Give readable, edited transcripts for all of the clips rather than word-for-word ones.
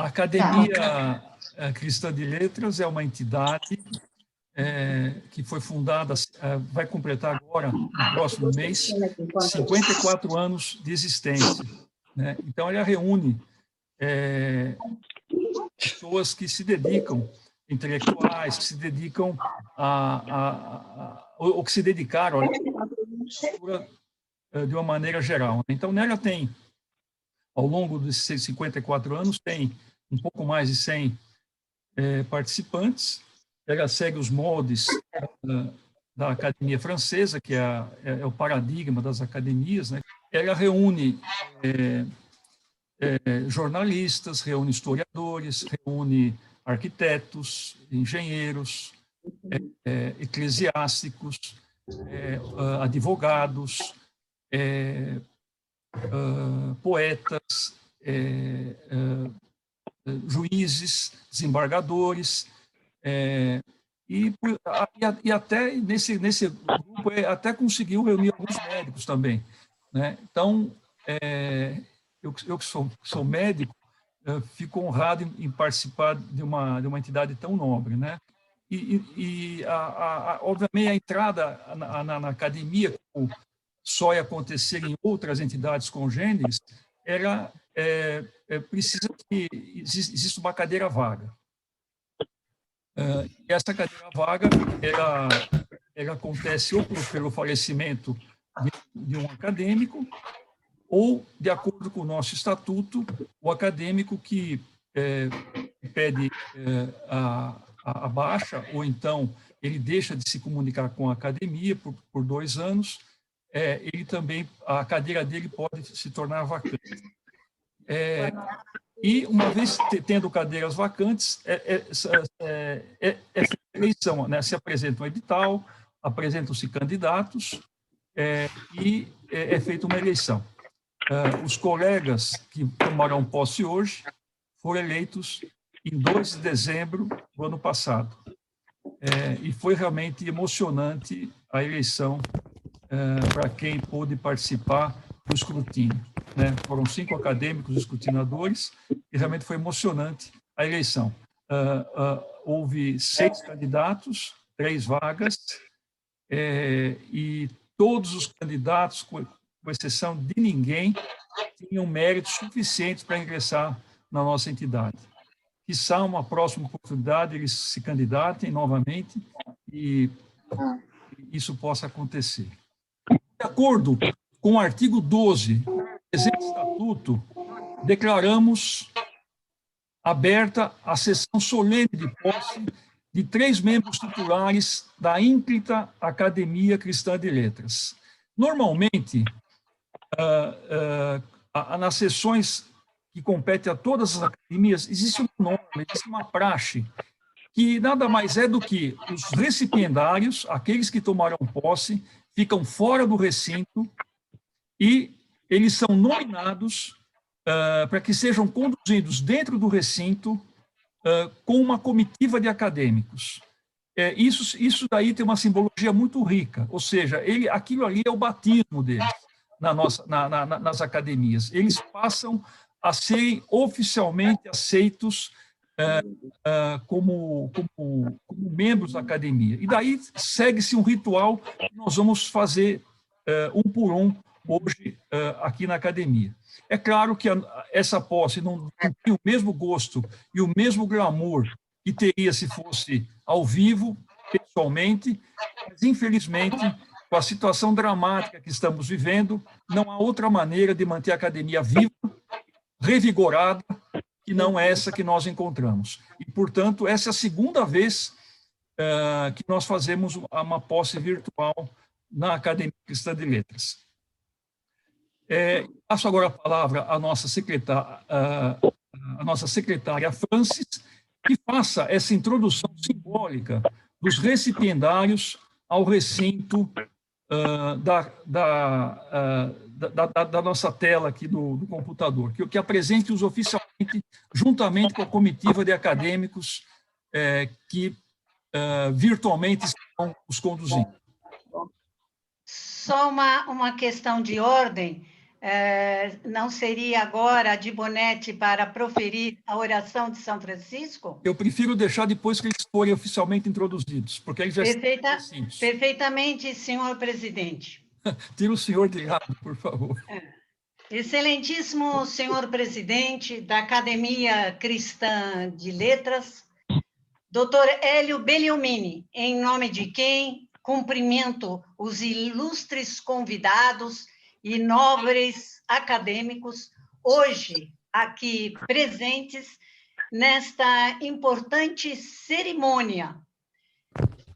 A Academia Cristã de Letras é uma entidade que foi fundada, vai completar agora, no próximo mês, 54 anos de existência, né? Então, ela reúne pessoas que se dedicam, intelectuais, que se dedicam ou que se dedicaram à literatura de uma maneira geral. Então, nela tem, ao longo desses 54 anos, tem um pouco mais de 100 participantes. Ela segue os moldes da Academia Francesa, que é o paradigma das academias, né? Ela reúne jornalistas, reúne historiadores, reúne arquitetos, engenheiros, eclesiásticos, advogados, poetas, juízes, desembargadores, e até nesse grupo até conseguiu reunir alguns médicos também, né? Então, eu que sou médico, fico honrado em participar de uma entidade tão nobre, né? Obviamente, a entrada na academia, como só ia acontecer em outras entidades congêneres, precisa que exista uma cadeira vaga. E essa cadeira vaga, ela acontece ou pelo falecimento de um acadêmico, ou, de acordo com o nosso estatuto, o acadêmico que pede a baixa, ou então ele deixa de se comunicar com a academia por 2 anos, ele também, a cadeira dele pode se tornar vacante. E, uma vez tendo cadeiras vacantes, feita eleição, né? Se apresenta um edital, apresentam-se candidatos e é feita uma eleição. Os colegas que tomarão posse hoje foram eleitos em 2 de dezembro do ano passado. E foi realmente emocionante a eleição para quem pôde participar do escrutínio, né? Foram 5 acadêmicos escrutinadores e realmente foi emocionante a eleição. Houve 6 candidatos, 3 vagas, e todos os candidatos, com exceção de ninguém, tinham méritos suficientes para ingressar na nossa entidade. Quiçá uma próxima oportunidade eles se candidatem novamente e isso possa acontecer. De acordo com o artigo 12 do presente estatuto, declaramos aberta a sessão solene de posse de 3 membros titulares da ínclita Academia Cristã de Letras. Normalmente, nas sessões que competem a todas as academias, existe uma norma, existe uma praxe, que nada mais é do que os recipiendários, aqueles que tomaram posse, ficam fora do recinto e eles são nominados para que sejam conduzidos dentro do recinto com uma comitiva de acadêmicos. Isso daí tem uma simbologia muito rica, ou seja, aquilo ali é o batismo deles nas academias. Eles passam a serem oficialmente aceitos como membros da academia. E daí segue-se um ritual que nós vamos fazer um por um hoje aqui na academia. É claro que essa posse não tem o mesmo gosto e o mesmo glamour que teria se fosse ao vivo, pessoalmente, mas, infelizmente, com a situação dramática que estamos vivendo, não há outra maneira de manter a academia viva, revigorada, que não é essa que nós encontramos. E, portanto, essa é a segunda vez que nós fazemos uma posse virtual na Academia Cristã de Letras. Passo agora a palavra à nossa secretária Francis, que faça essa introdução simbólica dos recipiendários ao recinto da nossa tela aqui do computador, que apresente-os oficialmente, juntamente com a comitiva de acadêmicos que virtualmente estão os conduzindo. Só uma questão de ordem. não seria agora de Bonetti para proferir a oração de São Francisco? Eu prefiro deixar depois que eles forem oficialmente introduzidos, porque aí já Perfeitamente, senhor presidente. Tira o senhor de lado, por favor. Excelentíssimo senhor presidente da Academia Cristã de Letras, doutor Hélio Beliumini, em nome de quem cumprimento os ilustres convidados e nobres acadêmicos, hoje aqui presentes nesta importante cerimônia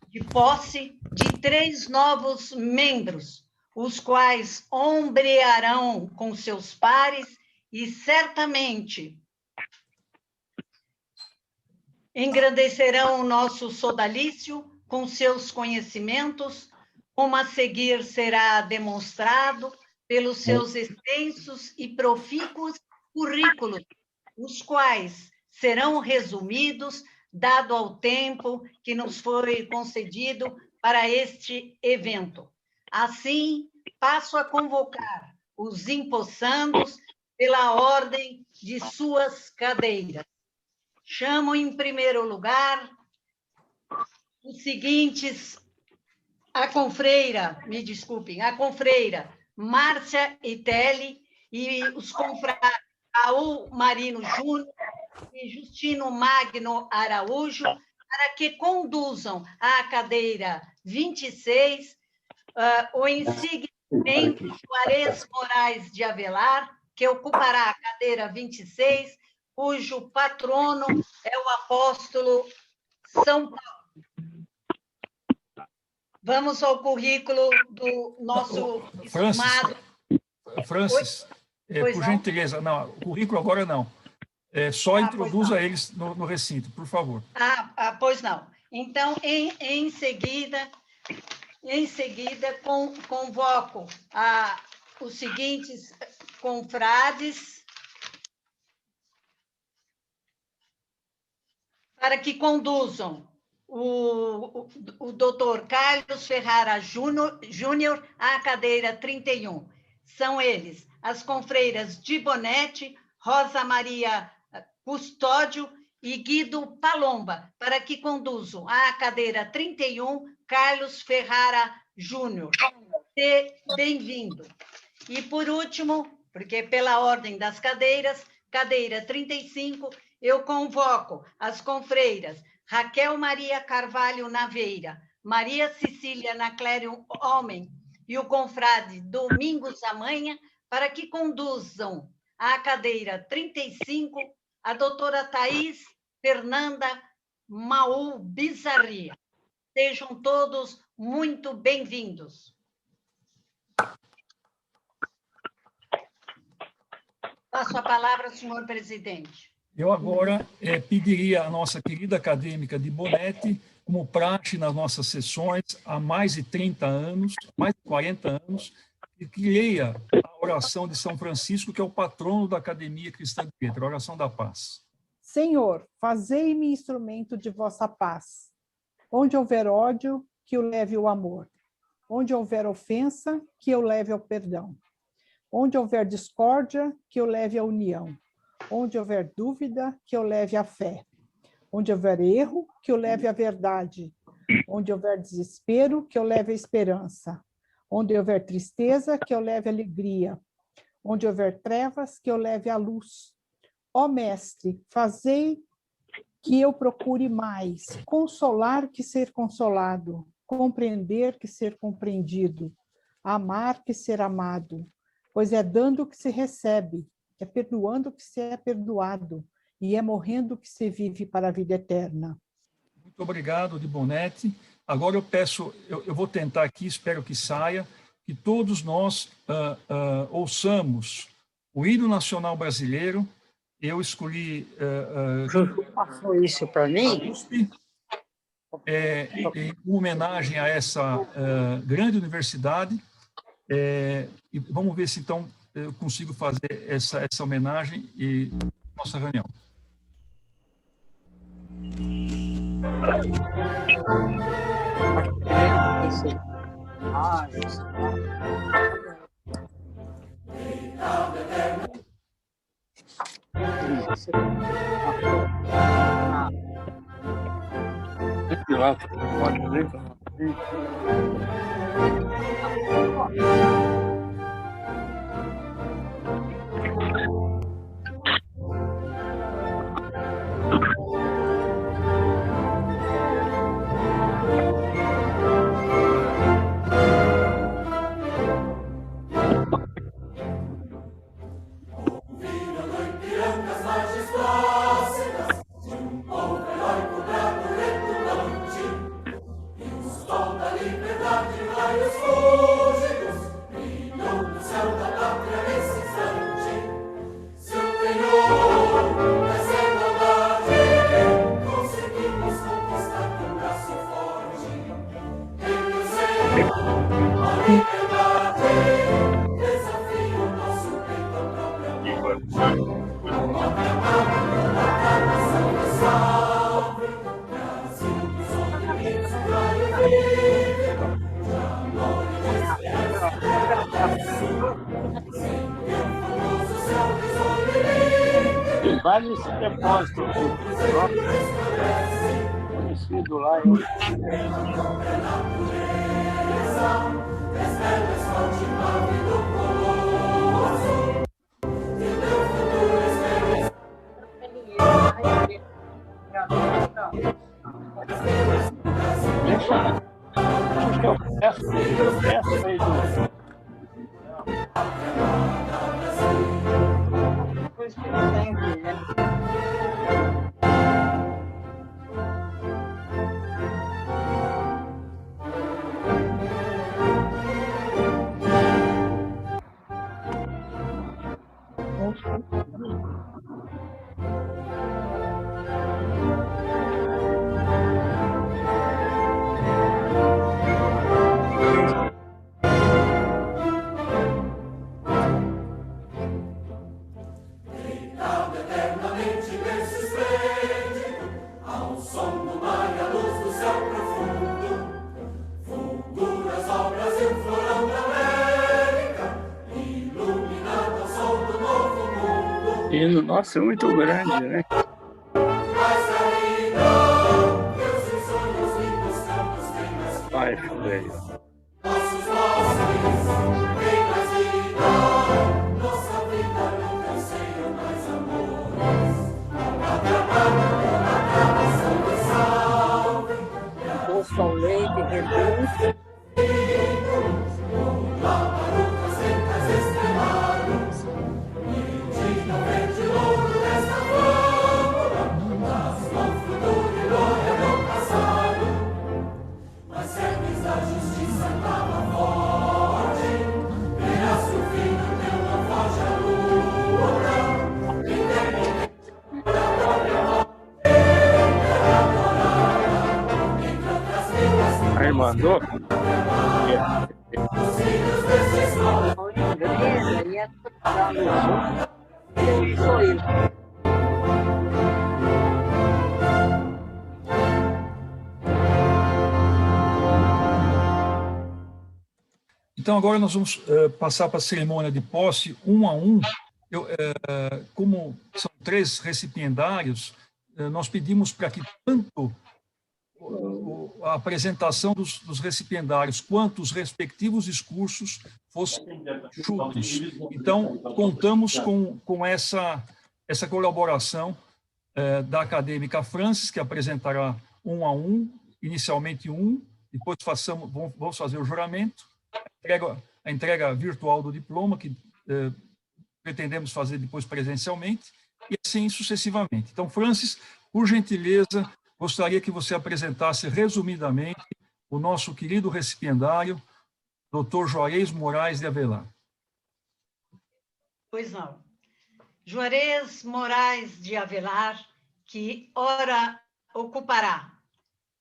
de posse de 3 novos membros, os quais ombrearão com seus pares e certamente engrandecerão o nosso sodalício com seus conhecimentos, como a seguir será demonstrado pelos seus extensos e profícuos currículos, os quais serão resumidos, dado ao tempo que nos foi concedido para este evento. Assim, passo a convocar os empossandos pela ordem de suas cadeiras. Chamo, em primeiro lugar, os seguintes, a confreira Márcia Itelli e os confrades Raul Marino Júnior e Justino Magno Araújo, para que conduzam a cadeira 26, o insigne Juarez Moraes de Avelar, que ocupará a cadeira 26, cujo patrono é o apóstolo São Paulo. Vamos ao currículo do nosso estimado... Francis, por gentileza, não, o currículo agora não. Só introduza eles no recinto, por favor. Pois não. Então, em seguida, convoco os seguintes confrades para que conduzam o doutor Carlos Ferrara Júnior à cadeira 31. São eles as confreiras de Bonetti, Rosa Maria Custódio e Guido Palomba, para que conduzam à cadeira 31, Carlos Ferrara Júnior. Bem-vindo. E, por último, porque pela ordem das cadeiras, cadeira 35, eu convoco as confreiras Raquel Maria Carvalho Naveira, Maria Cecília Naclério Homem e o confrade Domingos Amanha, para que conduzam à cadeira 35 a doutora Thais Fernanda Maú Bizarria. Sejam todos muito bem-vindos. Passo a palavra, senhor presidente. Eu agora pediria à nossa querida acadêmica de Bonetti, como praxe nas nossas sessões, há mais de 30 anos, mais de 40 anos, que leia a oração de São Francisco, que é o patrono da Academia Cristã de Letras, a oração da paz. Senhor, fazei-me instrumento de vossa paz. Onde houver ódio, que eu leve o amor. Onde houver ofensa, que eu leve ao perdão. Onde houver discórdia, que eu leve a união. Onde houver dúvida, que eu leve a fé. Onde houver erro, que eu leve a verdade. Onde houver desespero, que eu leve a esperança. Onde houver tristeza, que eu leve a alegria. Onde houver trevas, que eu leve a luz. Ó Mestre, fazei que eu procure mais, consolar que ser consolado, compreender que ser compreendido, amar que ser amado, pois é dando que se recebe, é perdoando que se é perdoado, e é morrendo que se vive para a vida eterna. Muito obrigado, de Bonetti. Agora eu peço, eu vou tentar aqui, espero que saia, que todos nós ouçamos o hino nacional brasileiro. Eu escolhi... passou isso para mim? USP, em homenagem a essa grande universidade. E vamos ver se, então, eu consigo fazer essa homenagem e nossa reunião. Você... Ah, Piloto, pode ver. Tem vários depósitos conhecido lá em acho que é o peço aí do coisa que não tem aqui, né? hino. Nossa, é muito grande, né? Ai, velho. Doce ao leite, reduz. Aí mandou. A inglesa ia dar no sul. E sou eu. Então, agora nós vamos passar para a cerimônia de posse, um a um. Como são 3 recipiendários, nós pedimos para que tanto a apresentação dos recipiendários quanto os respectivos discursos fossem juntos. Então, contamos com essa colaboração da acadêmica Francis, que apresentará um a um, inicialmente depois vamos fazer o juramento, a entrega virtual do diploma, que pretendemos fazer depois presencialmente, e assim sucessivamente. Então, Francis, por gentileza, gostaria que você apresentasse resumidamente o nosso querido recipiendário, Dr. Juarez Moraes de Avelar. Pois não. Juarez Moraes de Avelar, que ora ocupará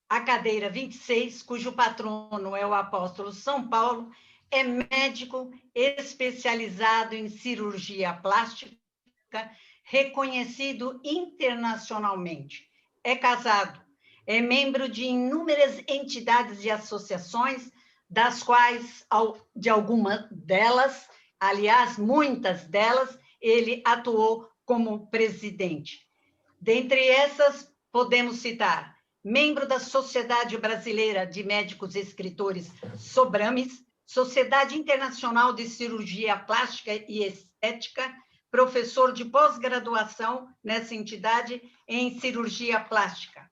a cadeira 26, cujo patrono é o apóstolo São Paulo, é médico especializado em cirurgia plástica, reconhecido internacionalmente. É casado, é membro de inúmeras entidades e associações, das quais, de algumas delas, aliás, muitas delas, ele atuou como presidente. Dentre essas, podemos citar membro da Sociedade Brasileira de Médicos e Escritores, SOBRAMES, Sociedade Internacional de Cirurgia Plástica e Estética, professor de pós-graduação nessa entidade em cirurgia plástica.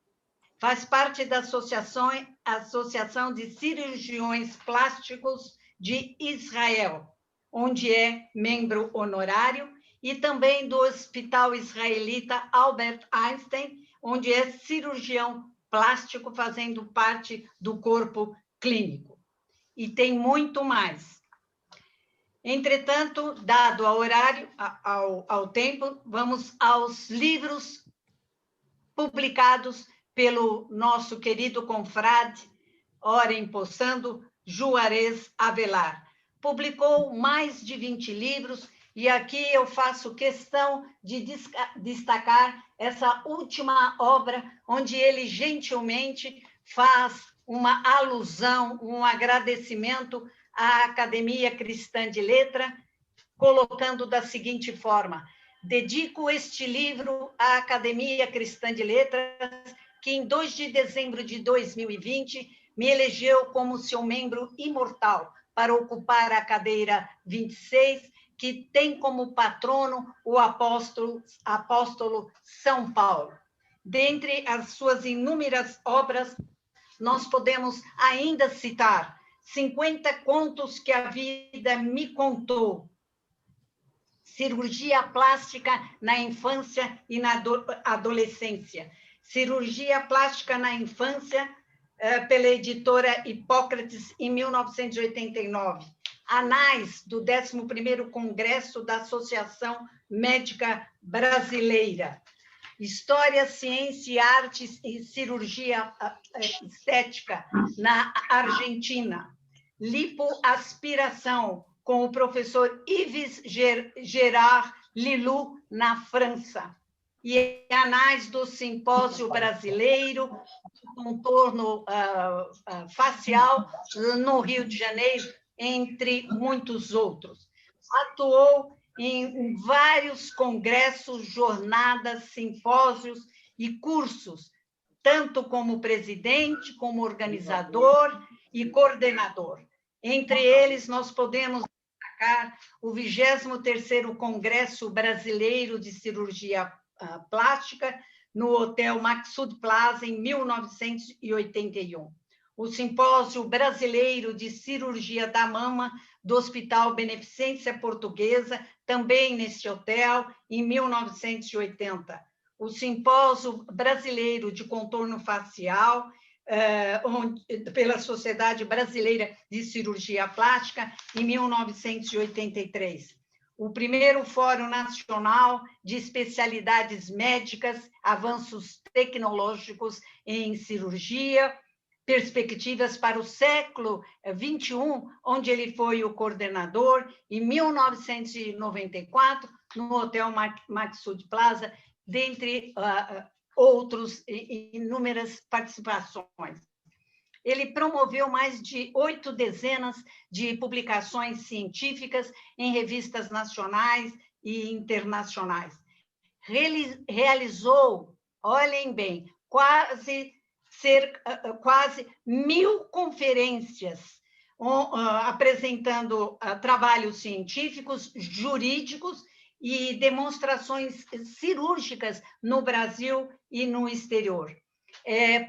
Faz parte da Associação de Cirurgiões Plásticos de Israel, onde é membro honorário, e também do Hospital Israelita Albert Einstein, onde é cirurgião plástico, fazendo parte do corpo clínico. E tem muito mais. Entretanto, dado ao horário, ao tempo, vamos aos livros publicados pelo nosso querido confrade, ora empossando, Juarez Avelar. Publicou mais de 20 livros, e aqui eu faço questão de destacar essa última obra, onde ele gentilmente faz uma alusão, um agradecimento à Academia Cristã de Letra, colocando da seguinte forma: dedico este livro à Academia Cristã de Letras, que em 2 de dezembro de 2020 me elegeu como seu membro imortal para ocupar a cadeira 26, que tem como patrono o apóstolo São Paulo. Dentre as suas inúmeras obras, nós podemos ainda citar 50 contos que a vida me contou, cirurgia plástica na infância e na adolescência, cirurgia plástica na infância, pela editora Hipócrates, em 1989, anais do 11º Congresso da Associação Médica Brasileira, História, Ciência, Artes e Cirurgia Estética na Argentina, lipoaspiração com o professor Yves Gerard Lilou na França, e anais do Simpósio Brasileiro de Contorno Facial no Rio de Janeiro, entre muitos outros. Atuou em vários congressos, jornadas, simpósios e cursos, tanto como presidente, como organizador e coordenador. Entre eles, nós podemos destacar o 23º Congresso Brasileiro de Cirurgia Plástica, no Hotel Maxud Plaza, em 1981. O Simpósio Brasileiro de Cirurgia da Mama, do Hospital Beneficência Portuguesa, também neste hotel, em 1980. O Simpósio Brasileiro de Contorno Facial, pela Sociedade Brasileira de Cirurgia Plástica, em 1983. O primeiro Fórum Nacional de Especialidades Médicas, Avanços Tecnológicos em Cirurgia, Perspectivas para o Século XXI, onde ele foi o coordenador, em 1994, no Hotel Maxud Plaza, dentre outros inúmeras participações. Ele promoveu mais de 8 dezenas de publicações científicas em revistas nacionais e internacionais. Realizou, olhem bem, quase 1.000 conferências, apresentando trabalhos científicos, jurídicos e demonstrações cirúrgicas no Brasil e no exterior.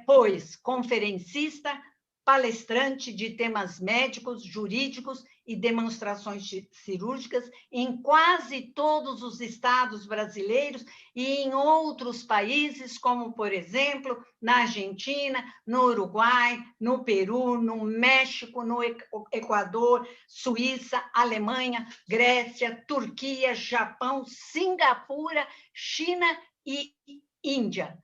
Pois conferencista, palestrante de temas médicos, jurídicos e demonstrações cirúrgicas em quase todos os estados brasileiros e em outros países, como, por exemplo, na Argentina, no Uruguai, no Peru, no México, no Equador, Suíça, Alemanha, Grécia, Turquia, Japão, Singapura, China e Índia.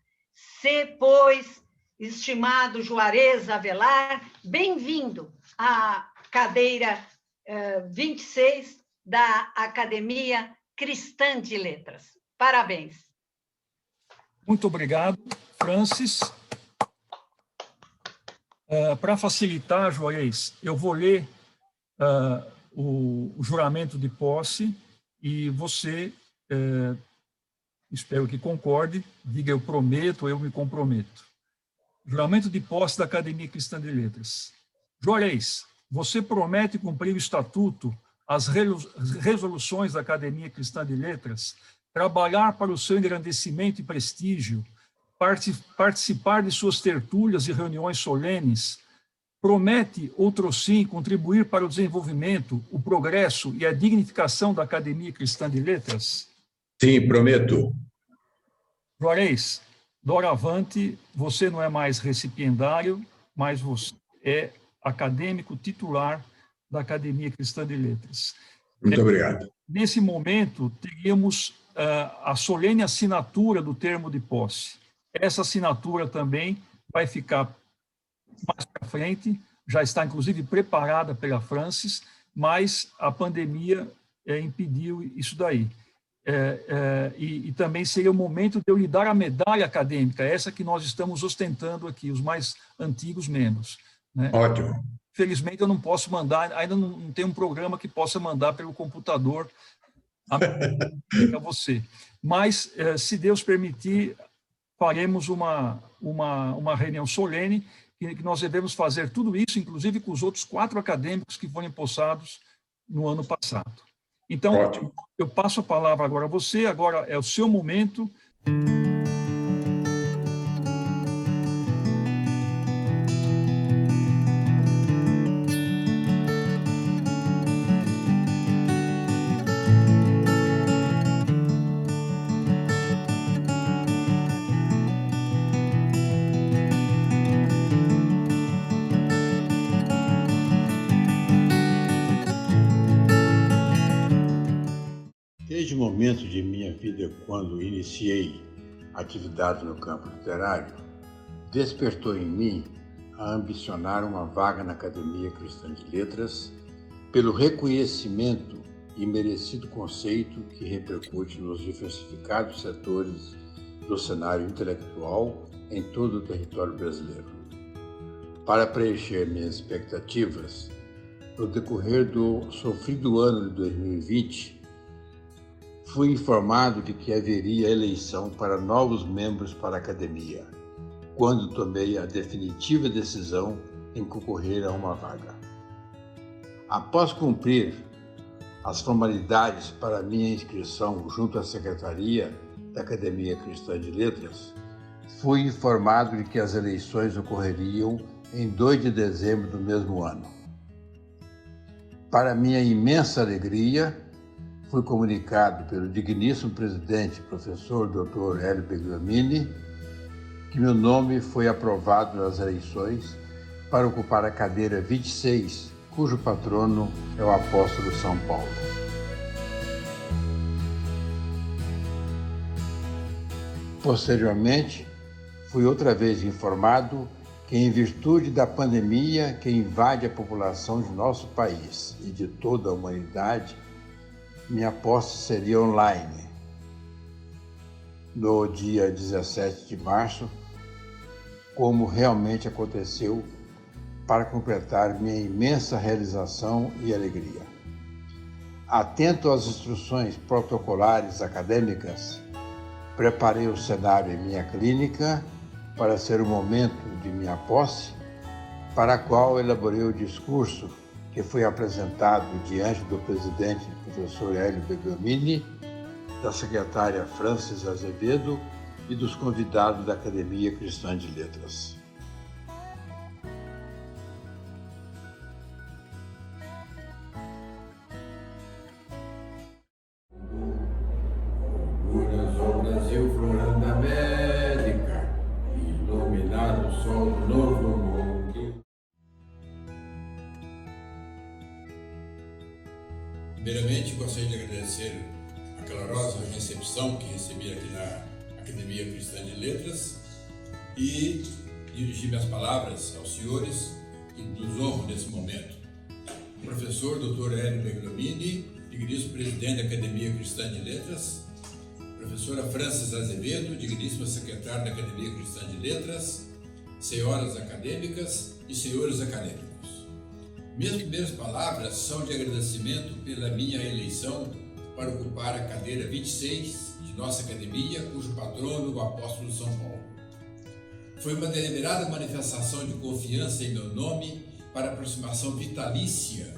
Pois, estimado Juarez Avelar, bem-vindo à cadeira 26 da Academia Cristã de Letras. Parabéns. Muito obrigado, Francis. Para facilitar, Juarez, eu vou ler o juramento de posse e você espero que concorde, diga eu prometo, eu me comprometo. Juramento de posse da Academia Cristã de Letras. Juarez, você promete cumprir o estatuto, as resoluções da Academia Cristã de Letras, trabalhar para o seu engrandecimento e prestígio, participar de suas tertúlias e reuniões solenes, promete, outrossim, contribuir para o desenvolvimento, o progresso e a dignificação da Academia Cristã de Letras? Sim, prometo. Juarez, doravante, você não é mais recipiendário, mas você é acadêmico titular da Academia Cristã de Letras. Muito obrigado. Nesse momento, teríamos a solene assinatura do termo de posse. Essa assinatura também vai ficar mais para frente, já está inclusive preparada pela Francis, mas a pandemia impediu isso daí. E também seria o momento de eu lhe dar a medalha acadêmica, essa que nós estamos ostentando aqui, os mais antigos membros. Né? Ótimo. Felizmente eu não posso mandar, ainda não tem um programa que possa mandar pelo computador a você. Mas, se Deus permitir, faremos uma reunião solene, que nós devemos fazer tudo isso, inclusive com os outros 4 acadêmicos que foram empossados no ano passado. Então, ótimo. Eu passo a palavra agora a você, agora é o seu momento. Desde o momento de minha vida, quando iniciei atividade no campo literário, despertou em mim a ambicionar uma vaga na Academia Cristã de Letras pelo reconhecimento e merecido conceito que repercute nos diversificados setores do cenário intelectual em todo o território brasileiro. Para preencher minhas expectativas, no decorrer do sofrido ano de 2020, fui informado de que haveria eleição para novos membros para a academia, quando tomei a definitiva decisão em concorrer a uma vaga. Após cumprir as formalidades para minha inscrição junto à Secretaria da Academia Cristã de Letras, fui informado de que as eleições ocorreriam em 2 de dezembro do mesmo ano. Para minha imensa alegria, fui comunicado pelo digníssimo presidente, professor Dr. Hélio Begliomini, que meu nome foi aprovado nas eleições para ocupar a cadeira 26, cujo patrono é o apóstolo São Paulo. Posteriormente, fui outra vez informado que, em virtude da pandemia que invade a população de nosso país e de toda a humanidade, minha posse seria online, no dia 17 de março, como realmente aconteceu, para completar minha imensa realização e alegria. Atento às instruções protocolares acadêmicas, preparei o cenário em minha clínica para ser o momento de minha posse, para a qual elaborei o discurso que foi apresentado diante do presidente, professor Hélio Begliomini, da secretária Francis Azevedo e dos convidados da Academia Cristã de Letras. Sol Brasil, florando a América, iluminado o sol do novo mundo. Primeiramente, gostaria de agradecer a calorosa recepção que recebi aqui na Academia Cristã de Letras e dirigir minhas palavras aos senhores que nos honram nesse momento. O professor Dr. Hélio Begliomini, digníssimo presidente da Academia Cristã de Letras, professora Francis Azevedo, digníssima secretária da Academia Cristã de Letras, senhoras acadêmicas e senhores acadêmicos. Minhas primeiras palavras são de agradecimento pela minha eleição para ocupar a cadeira 26 de nossa academia, cujo patrono é o apóstolo São Paulo. Foi uma deliberada manifestação de confiança em meu nome para aproximação vitalícia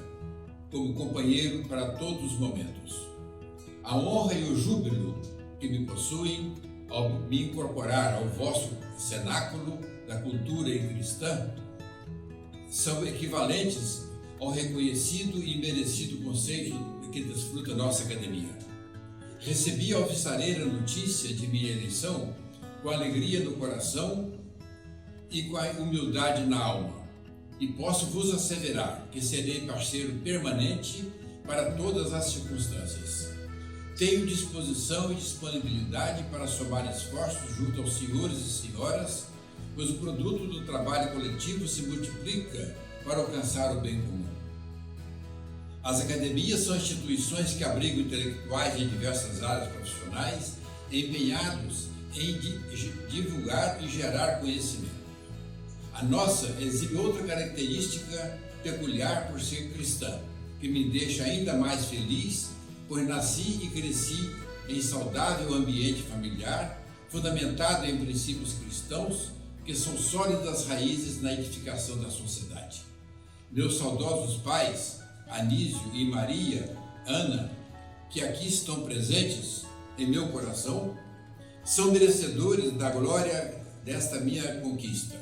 como companheiro para todos os momentos. A honra e o júbilo que me possuem ao me incorporar ao vosso cenáculo da cultura cristã são equivalentes ao reconhecido e merecido conceito que desfruta nossa academia. Recebi alvissareira notícia de minha eleição com alegria no coração e com a humildade na alma, e posso vos asseverar que serei parceiro permanente para todas as circunstâncias. Tenho disposição e disponibilidade para somar esforços junto aos senhores e senhoras, pois o produto do trabalho coletivo se multiplica para alcançar o bem comum. As academias são instituições que abrigam intelectuais em diversas áreas profissionais empenhados em divulgar e gerar conhecimento. A nossa exibe outra característica peculiar por ser cristã, que me deixa ainda mais feliz, pois nasci e cresci em saudável ambiente familiar, fundamentado em princípios cristãos, que são sólidas raízes na edificação da sociedade. Meus saudosos pais, Anísio e Maria Ana, que aqui estão presentes em meu coração, são merecedores da glória desta minha conquista.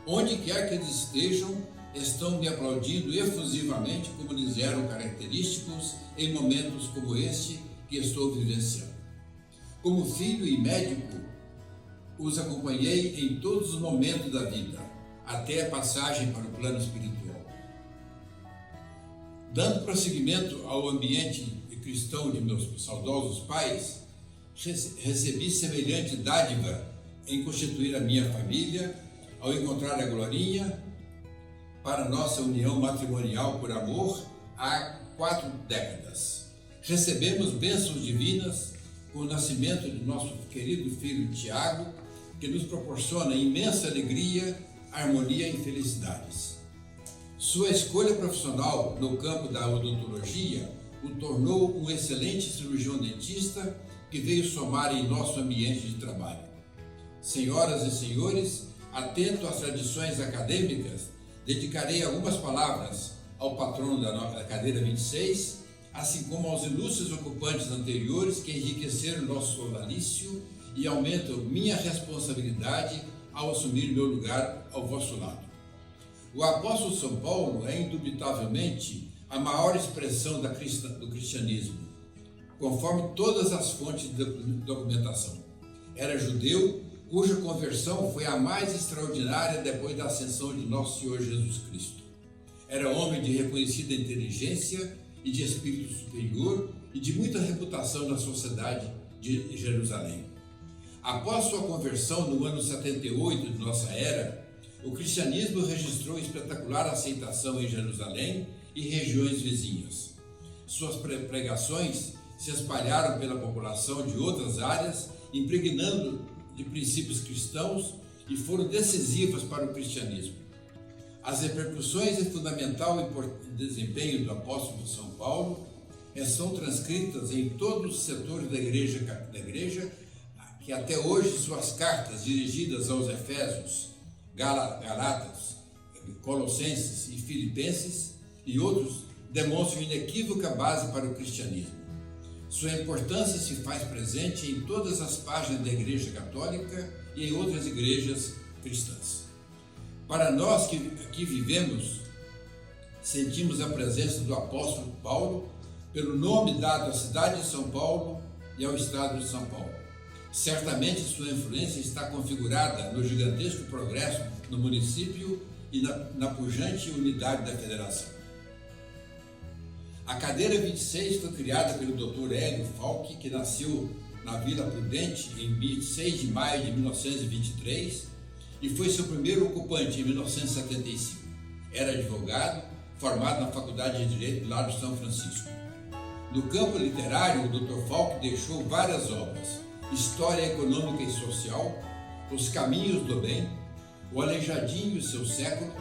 Onde quer que eles estejam, estão me aplaudindo efusivamente, como lhes eram característicos em momentos como este que estou vivenciando. Como filho e médico, os acompanhei em todos os momentos da vida, até a passagem para o plano espiritual. Dando prosseguimento ao ambiente cristão de meus saudosos pais, recebi semelhante dádiva em constituir a minha família, ao encontrar a Glorinha para nossa união matrimonial por amor há 4 décadas. Recebemos bênçãos divinas com o nascimento de nosso querido filho Tiago, que nos proporciona imensa alegria, harmonia e felicidades. Sua escolha profissional no campo da odontologia o tornou um excelente cirurgião dentista que veio somar em nosso ambiente de trabalho. Senhoras e senhores, atento às tradições acadêmicas, dedicarei algumas palavras ao patrono da cadeira 26, assim como aos ilustres ocupantes anteriores que enriqueceram nosso solício e aumentam minha responsabilidade ao assumir meu lugar ao vosso lado. O apóstolo São Paulo é indubitavelmente a maior expressão do cristianismo, conforme todas as fontes de documentação. Era judeu, cuja conversão foi a mais extraordinária depois da ascensão de nosso Senhor Jesus Cristo. Era homem de reconhecida inteligência e de espírito superior e de muita reputação na sociedade de Jerusalém. Após sua conversão no ano 78 de nossa era, o cristianismo registrou espetacular aceitação em Jerusalém e regiões vizinhas. Suas pregações se espalharam pela população de outras áreas, impregnando de princípios cristãos e foram decisivas para o cristianismo. As repercussões e fundamental desempenho do apóstolo São Paulo são transcritas em todos os setores da igreja, que até hoje suas cartas dirigidas aos Efésios, Galatas, Colossenses e Filipenses e outros demonstram inequívoca base para o cristianismo. Sua importância se faz presente em todas as páginas da Igreja Católica e em outras igrejas cristãs. Para nós que aqui vivemos, sentimos a presença do apóstolo Paulo pelo nome dado à cidade de São Paulo e ao estado de São Paulo. Certamente sua influência está configurada no gigantesco progresso no município e na pujante unidade da federação. A cadeira 26 foi criada pelo Dr. Hélio Falck, que nasceu na Vila Prudente em 26 de maio de 1923 e foi seu primeiro ocupante em 1975. Era advogado, formado na Faculdade de Direito lá de São Francisco. No campo literário, o Dr. Falck deixou várias obras: História Econômica e Social, Os Caminhos do Bem, O Aleijadinho e seu Século,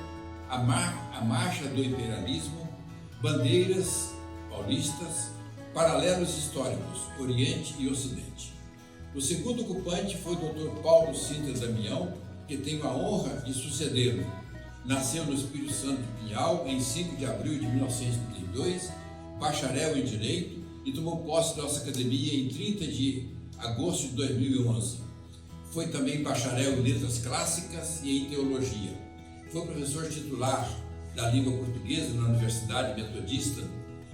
A Marcha do Imperialismo, Bandeiras Paulistas, Paralelos Históricos, Oriente e Ocidente. O segundo ocupante foi o Dr. Paulo Sintra Damião, que tenho a honra de sucedê-lo. Nasceu no Espírito Santo de Pinhal em 5 de abril de 1932, bacharel em Direito, e tomou posse da nossa academia em 30 de agosto de 2011. Foi também bacharel em Letras Clássicas e em Teologia. Foi professor titular da língua portuguesa na Universidade Metodista,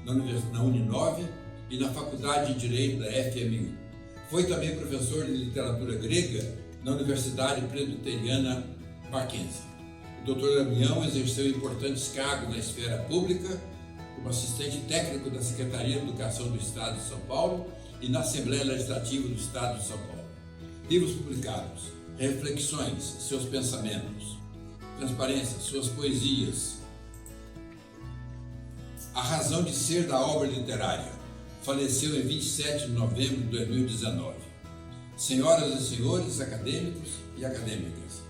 na Uninove e na Faculdade de Direito da FMU. Foi também professor de literatura grega na Universidade Presbiteriana Mackenzie. O Dr. Damião exerceu importantes cargos na esfera pública, como assistente técnico da Secretaria de Educação do Estado de São Paulo e na Assembleia Legislativa do Estado de São Paulo. Livros publicados: Reflexões, seus pensamentos; Transparência, suas poesias; A razão de ser da obra literária. Faleceu em 27 de novembro de 2019. Senhoras e senhores acadêmicos e acadêmicas,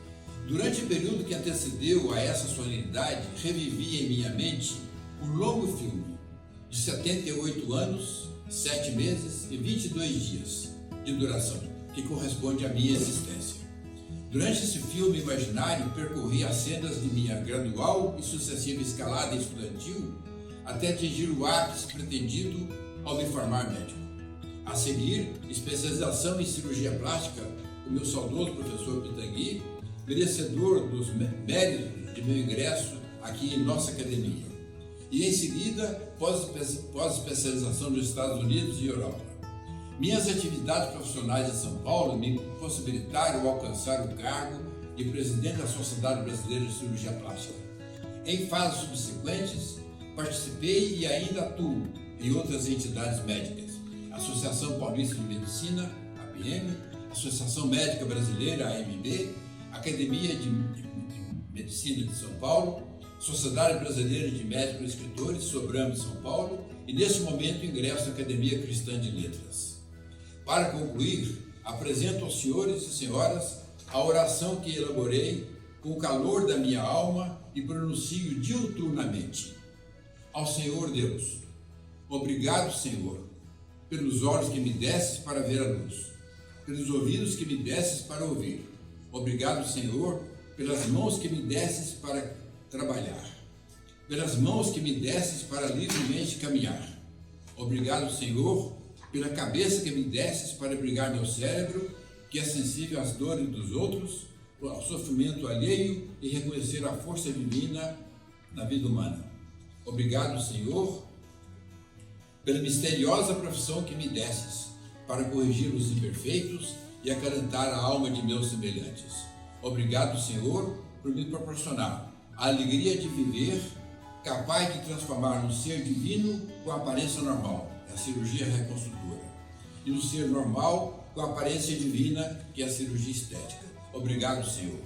durante o período que antecedeu a essa solenidade, revivi em minha mente um longo filme de 78 anos, 7 meses e 22 dias de duração, que corresponde à minha existência. Durante esse filme imaginário, percorri as sendas de minha gradual e sucessiva escalada estudantil até atingir o ápice pretendido ao me formar médico. A seguir, especialização em cirurgia plástica com meu saudoso professor Pitangui, merecedor dos méritos de meu ingresso aqui em nossa academia. E em seguida, pós-especialização nos Estados Unidos e Europa. Minhas atividades profissionais em São Paulo me possibilitaram alcançar o cargo de presidente da Sociedade Brasileira de Cirurgia Plástica. Em fases subsequentes, participei e ainda atuo em outras entidades médicas: Associação Paulista de Medicina, APM, Associação Médica Brasileira, AMB, Academia de Medicina de São Paulo, Sociedade Brasileira de Médicos e Escritores, Sobramo de São Paulo, e neste momento ingresso na Academia Cristã de Letras. Para concluir, apresento aos senhores e senhoras a oração que elaborei com o calor da minha alma e pronuncio diuturnamente. Ao Senhor Deus: obrigado, Senhor, pelos olhos que me desses para ver a luz, pelos ouvidos que me desses para ouvir. Obrigado, Senhor, pelas mãos que me desses para trabalhar, pelas mãos que me desses para livremente caminhar. Obrigado, Senhor, pela cabeça que me desses para abrigar meu cérebro, que é sensível às dores dos outros, ao sofrimento alheio e reconhecer a força divina na vida humana. Obrigado, Senhor, pela misteriosa profissão que me desses para corrigir os imperfeitos e acalentar a alma de meus semelhantes. Obrigado, Senhor, por me proporcionar a alegria de viver, capaz de transformar um ser divino com a aparência normal, a cirurgia reconstrutora, e no ser normal com a aparência divina, que é a cirurgia estética. Obrigado, Senhor.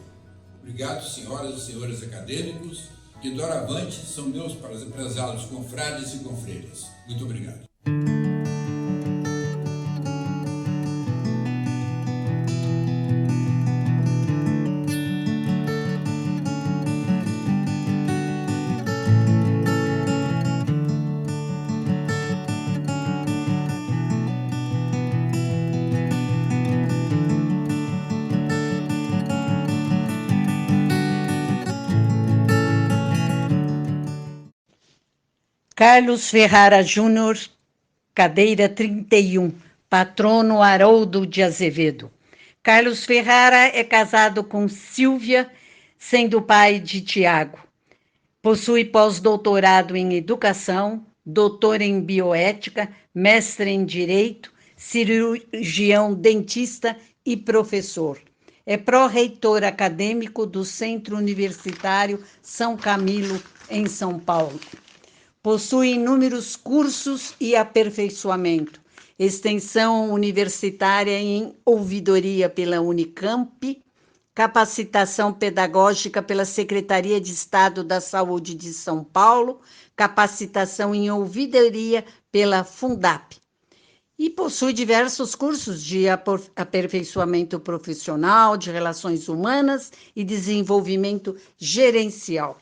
Obrigado, senhoras e senhores acadêmicos, que doravante são meus prezados confrades e confreiras. Muito obrigado. Carlos Ferrara Júnior, cadeira 31, patrono Haroldo de Azevedo. Carlos Ferrara é casado com Silvia, sendo pai de Tiago. Possui pós-doutorado em Educação, doutor em Bioética, mestre em Direito, cirurgião dentista e professor. É pró-reitor acadêmico do Centro Universitário São Camilo, em São Paulo. Possui inúmeros cursos e aperfeiçoamento, extensão universitária em ouvidoria pela Unicamp, capacitação pedagógica pela Secretaria de Estado da Saúde de São Paulo, capacitação em ouvidoria pela Fundap. E possui diversos cursos de aperfeiçoamento profissional, de relações humanas e desenvolvimento gerencial.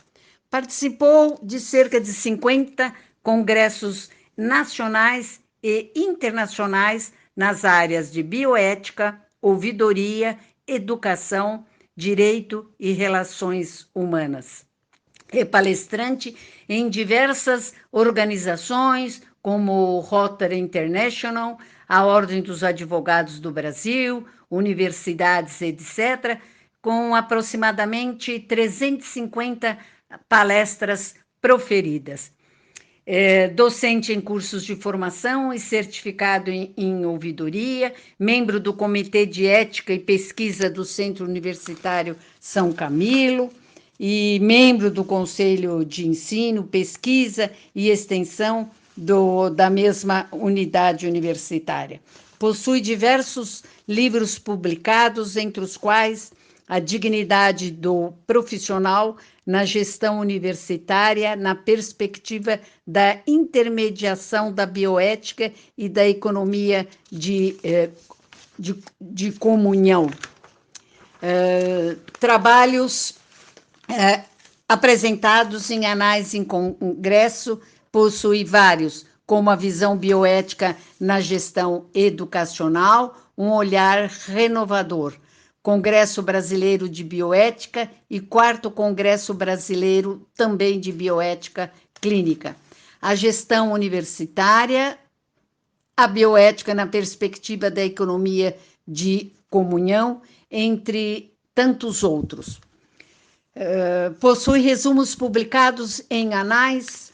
Participou de cerca de 50 congressos nacionais e internacionais nas áreas de bioética, ouvidoria, educação, direito e relações humanas. É palestrante em diversas organizações, como o Rotary International, a Ordem dos Advogados do Brasil, universidades, etc., com aproximadamente 350 palestras proferidas. É docente em cursos de formação e certificado em ouvidoria, membro do Comitê de Ética e Pesquisa do Centro Universitário São Camilo e membro do Conselho de Ensino, Pesquisa e Extensão da mesma unidade universitária. Possui diversos livros publicados, entre os quais A Dignidade do Profissional na Gestão Universitária, na perspectiva da intermediação da bioética e da economia de comunhão. Trabalhos apresentados em anais em congresso, possui vários, como a visão bioética na gestão educacional, um olhar renovador, Congresso Brasileiro de Bioética e 4º Congresso Brasileiro também de Bioética Clínica. A gestão universitária, a bioética na perspectiva da economia de comunhão, entre tantos outros. Possui resumos publicados em anais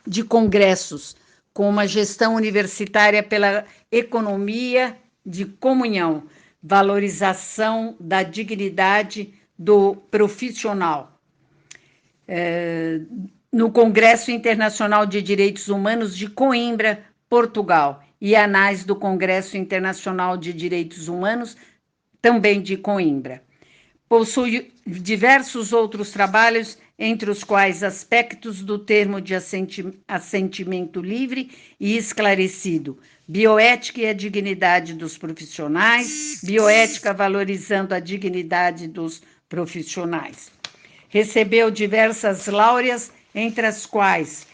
de congressos, como a gestão universitária pela economia de comunhão, valorização da dignidade do profissional. No Congresso Internacional de Direitos Humanos de Coimbra, Portugal, e anais do Congresso Internacional de Direitos Humanos, também de Coimbra. Possui diversos outros trabalhos, entre os quais aspectos do termo de assentimento livre e esclarecido, bioética e a dignidade dos profissionais, bioética valorizando a dignidade dos profissionais. Recebeu diversas láureas, entre as quais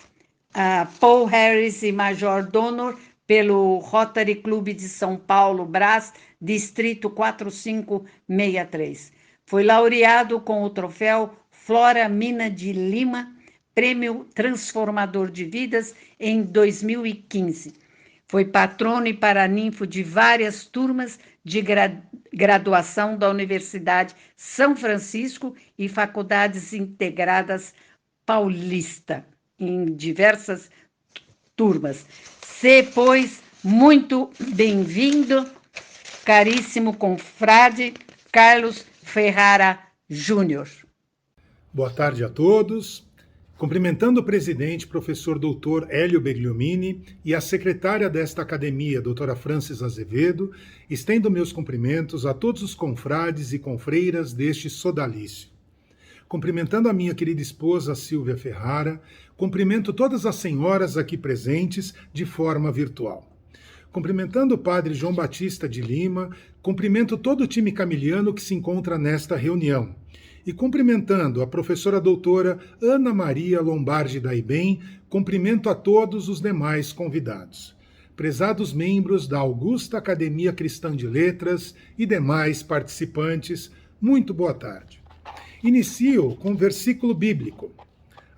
Paul Harris e Major Donor, pelo Rotary Clube de São Paulo, Brás, Distrito 4563. Foi laureado com o troféu Flora Mina de Lima, Prêmio Transformador de Vidas, em 2015. Foi patrono e paraninfo de várias turmas de graduação da Universidade São Francisco e Faculdades Integradas Paulista, em diversas turmas. Pois, muito bem-vindo, caríssimo confrade Carlos Ferrara Júnior. Boa tarde a todos. Cumprimentando o presidente, professor doutor Hélio Begliomini, e a secretária desta academia, doutora Francis Azevedo, estendo meus cumprimentos a todos os confrades e confreiras deste sodalício. Cumprimentando a minha querida esposa Silvia Ferrara, cumprimento todas as senhoras aqui presentes de forma virtual. Cumprimentando o padre João Batista de Lima, cumprimento todo o time camiliano que se encontra nesta reunião. E cumprimentando a professora doutora Ana Maria Lombardi da IBEM, cumprimento a todos os demais convidados. Prezados membros da Augusta Academia Cristã de Letras e demais participantes, muito boa tarde. Inicio com um versículo bíblico.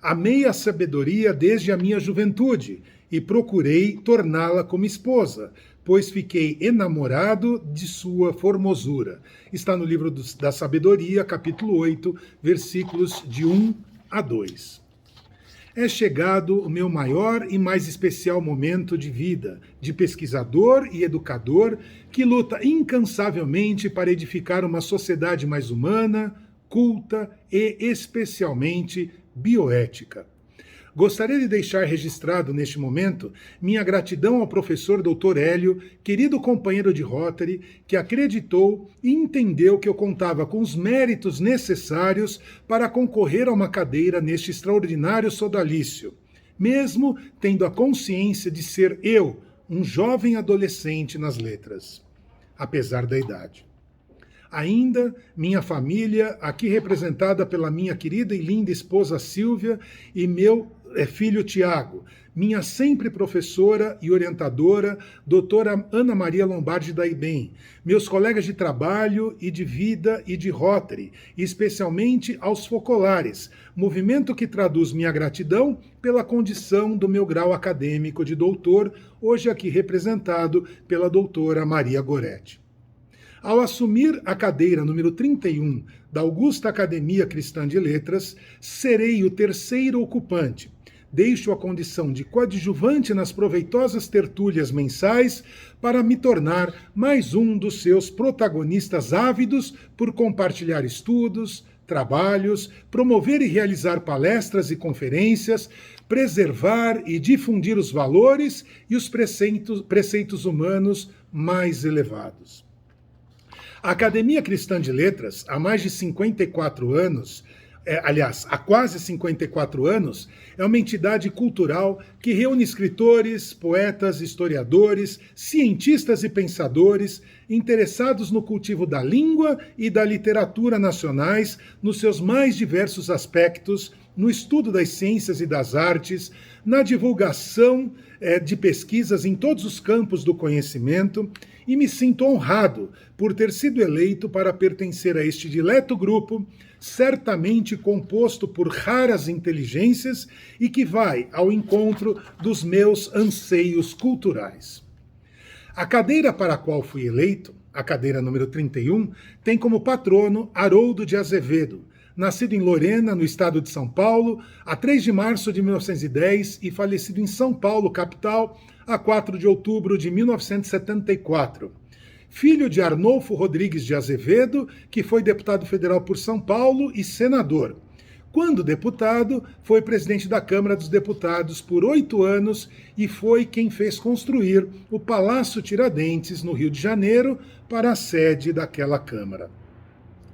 Amei a sabedoria desde a minha juventude e procurei torná-la como esposa, pois fiquei enamorado de sua formosura. Está no livro da Sabedoria, capítulo 8, versículos de 1 a 2. É chegado o meu maior e mais especial momento de vida, de pesquisador e educador que luta incansavelmente para edificar uma sociedade mais humana, culta e especialmente bioética. Gostaria de deixar registrado neste momento minha gratidão ao professor Dr. Hélio, querido companheiro de Rotary, que acreditou e entendeu que eu contava com os méritos necessários para concorrer a uma cadeira neste extraordinário sodalício, mesmo tendo a consciência de ser eu, um jovem adolescente nas letras, apesar da idade. Ainda, minha família, aqui representada pela minha querida e linda esposa Silvia, e meu filho Tiago, minha sempre professora e orientadora, doutora Ana Maria Lombardi da IBEM, meus colegas de trabalho e de vida e de Rotary, e especialmente aos focolares, movimento que traduz minha gratidão pela condição do meu grau acadêmico de doutor, hoje aqui representado pela doutora Maria Goretti. Ao assumir a cadeira número 31 da Augusta Academia Cristã de Letras, serei o terceiro ocupante. Deixo a condição de coadjuvante nas proveitosas tertúlias mensais para me tornar mais um dos seus protagonistas ávidos por compartilhar estudos, trabalhos, promover e realizar palestras e conferências, preservar e difundir os valores e os preceitos humanos mais elevados. A Academia Cristã de Letras, há mais de 54 anos, há quase 54 anos, é uma entidade cultural que reúne escritores, poetas, historiadores, cientistas e pensadores interessados no cultivo da língua e da literatura nacionais nos seus mais diversos aspectos, no estudo das ciências e das artes, na divulgação de pesquisas em todos os campos do conhecimento, e me sinto honrado por ter sido eleito para pertencer a este dileto grupo, certamente composto por raras inteligências e que vai ao encontro dos meus anseios culturais. A cadeira para a qual fui eleito, a cadeira número 31, tem como patrono Haroldo de Azevedo, nascido em Lorena, no estado de São Paulo, a 3 de março de 1910 e falecido em São Paulo, capital, a 4 de outubro de 1974. Filho de Arnolfo Rodrigues de Azevedo, que foi deputado federal por São Paulo e senador. Quando deputado, foi presidente da Câmara dos Deputados por 8 anos e foi quem fez construir o Palácio Tiradentes, no Rio de Janeiro, para a sede daquela Câmara.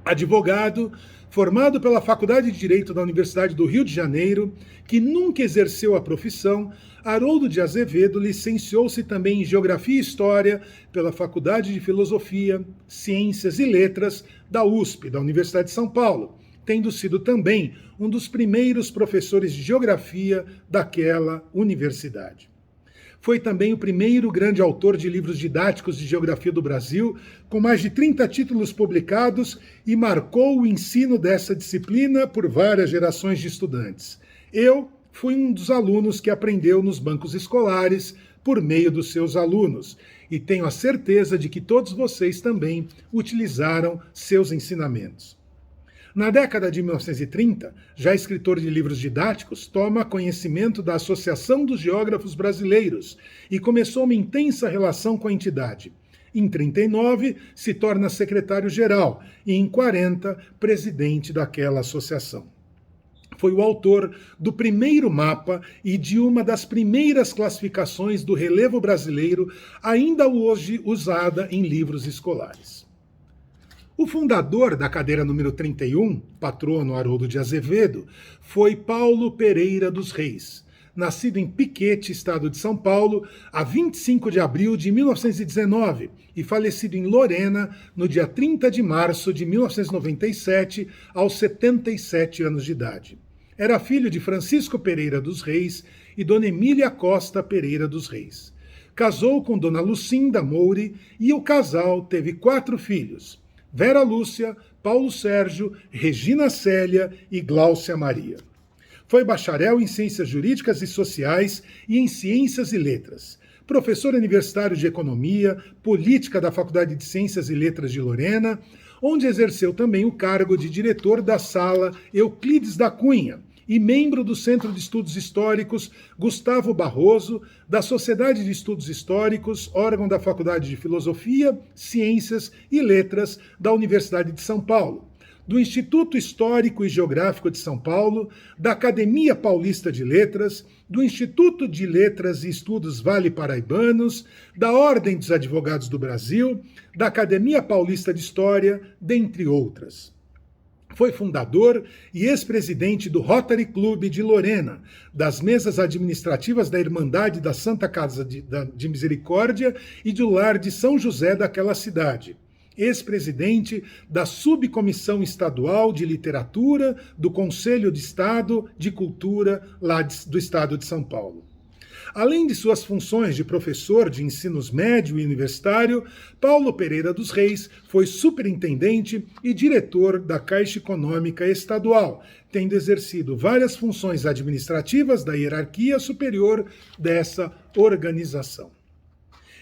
Advogado, formado pela Faculdade de Direito da Universidade do Rio de Janeiro, que nunca exerceu a profissão, Haroldo de Azevedo licenciou-se também em Geografia e História pela Faculdade de Filosofia, Ciências e Letras da USP, da Universidade de São Paulo, tendo sido também um dos primeiros professores de Geografia daquela universidade. Foi também o primeiro grande autor de livros didáticos de geografia do Brasil, com mais de 30 títulos publicados, e marcou o ensino dessa disciplina por várias gerações de estudantes. Eu fui um dos alunos que aprendeu nos bancos escolares por meio dos seus alunos, e tenho a certeza de que todos vocês também utilizaram seus ensinamentos. Na década de 1930, já escritor de livros didáticos, toma conhecimento da Associação dos Geógrafos Brasileiros e começou uma intensa relação com a entidade. Em 1939, se torna secretário-geral e, em 1940, presidente daquela associação. Foi o autor do primeiro mapa e de uma das primeiras classificações do relevo brasileiro, ainda hoje usada em livros escolares. O fundador da cadeira número 31, patrono Haroldo de Azevedo, foi Paulo Pereira dos Reis, nascido em Piquete, estado de São Paulo, a 25 de abril de 1919 e falecido em Lorena no dia 30 de março de 1997, aos 77 anos de idade. Era filho de Francisco Pereira dos Reis e Dona Emília Costa Pereira dos Reis. Casou com Dona Lucinda Moure e o casal teve 4 filhos: Vera Lúcia, Paulo Sérgio, Regina Célia e Gláucia Maria. Foi bacharel em Ciências Jurídicas e Sociais e em Ciências e Letras. Professor universitário de Economia, Política da Faculdade de Ciências e Letras de Lorena, onde exerceu também o cargo de diretor da Sala Euclides da Cunha e membro do Centro de Estudos Históricos Gustavo Barroso, da Sociedade de Estudos Históricos, órgão da Faculdade de Filosofia, Ciências e Letras da Universidade de São Paulo, do Instituto Histórico e Geográfico de São Paulo, da Academia Paulista de Letras, do Instituto de Letras e Estudos Vale Paraibanos, da Ordem dos Advogados do Brasil, da Academia Paulista de História, dentre outras. Foi fundador e ex-presidente do Rotary Club de Lorena, das mesas administrativas da Irmandade da Santa Casa de Misericórdia e do Lar de São José daquela cidade. ex-presidente da Subcomissão Estadual de Literatura do Conselho de Estado de Cultura lá do Estado de São Paulo. Além de suas funções de professor de ensinos médio e universitário, Paulo Pereira dos Reis foi superintendente e diretor da Caixa Econômica Estadual, tendo exercido várias funções administrativas da hierarquia superior dessa organização.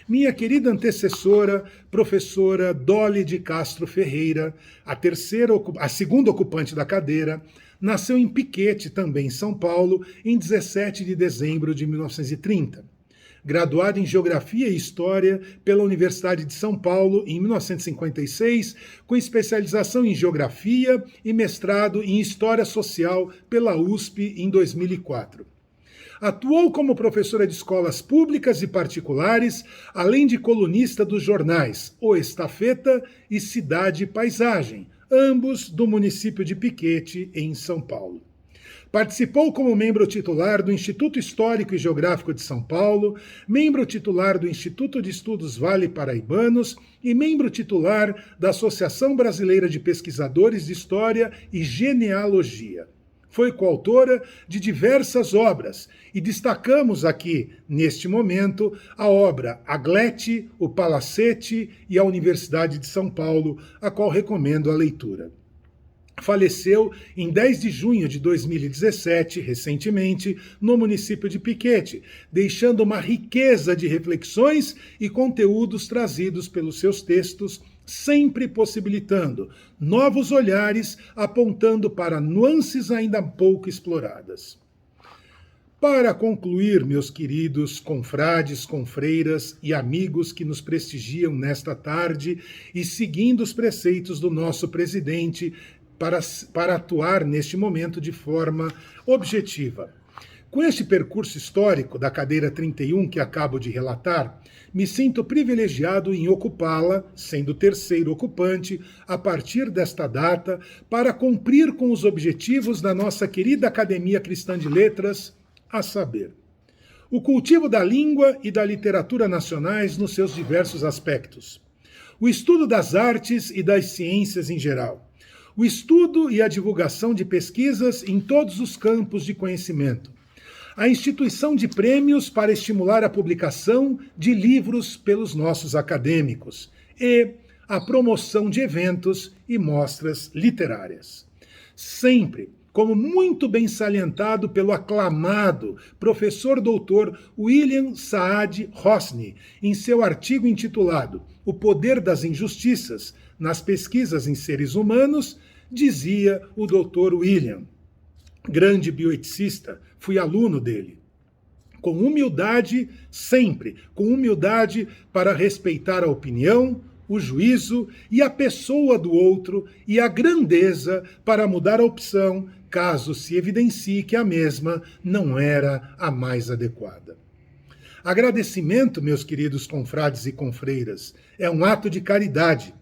Minha querida antecessora, professora Dolly de Castro Ferreira, a segunda ocupante da cadeira, nasceu em Piquete, também em São Paulo, em 17 de dezembro de 1930. Graduada em Geografia e História pela Universidade de São Paulo em 1956, com especialização em Geografia e mestrado em História Social pela USP em 2004. Atuou como professora de escolas públicas e particulares, além de colunista dos jornais O Estafeta e Cidade e Paisagem, ambos do município de Piquete, em São Paulo. Participou como membro titular do Instituto Histórico e Geográfico de São Paulo, membro titular do Instituto de Estudos Vale Paraibanos e membro titular da Associação Brasileira de Pesquisadores de História e Genealogia. Foi coautora de diversas obras e destacamos aqui, neste momento, a obra Aglete, o Palacete e a Universidade de São Paulo, a qual recomendo a leitura. Faleceu em 10 de junho de 2017, recentemente, no município de Piquete, deixando uma riqueza de reflexões e conteúdos trazidos pelos seus textos, sempre possibilitando novos olhares, apontando para nuances ainda pouco exploradas. Para concluir, meus queridos confrades, confreiras e amigos que nos prestigiam nesta tarde e seguindo os preceitos do nosso presidente para atuar neste momento de forma objetiva. Com este percurso histórico da cadeira 31 que acabo de relatar, me sinto privilegiado em ocupá-la, sendo o terceiro ocupante, a partir desta data, para cumprir com os objetivos da nossa querida Academia Cristã de Letras, a saber, o cultivo da língua e da literatura nacionais nos seus diversos aspectos, o estudo das artes e das ciências em geral, o estudo e a divulgação de pesquisas em todos os campos de conhecimento, a instituição de prêmios para estimular a publicação de livros pelos nossos acadêmicos e a promoção de eventos e mostras literárias. Sempre, como muito bem salientado pelo aclamado professor doutor William Saad Hosni, em seu artigo intitulado O Poder das Injustiças nas Pesquisas em Seres Humanos, dizia o doutor William, grande bioeticista, fui aluno dele. Com humildade, sempre, com humildade para respeitar a opinião, o juízo e a pessoa do outro e a grandeza para mudar a opção, caso se evidencie que a mesma não era a mais adequada. Agradecimento, meus queridos confrades e confreiras, é um ato de caridade.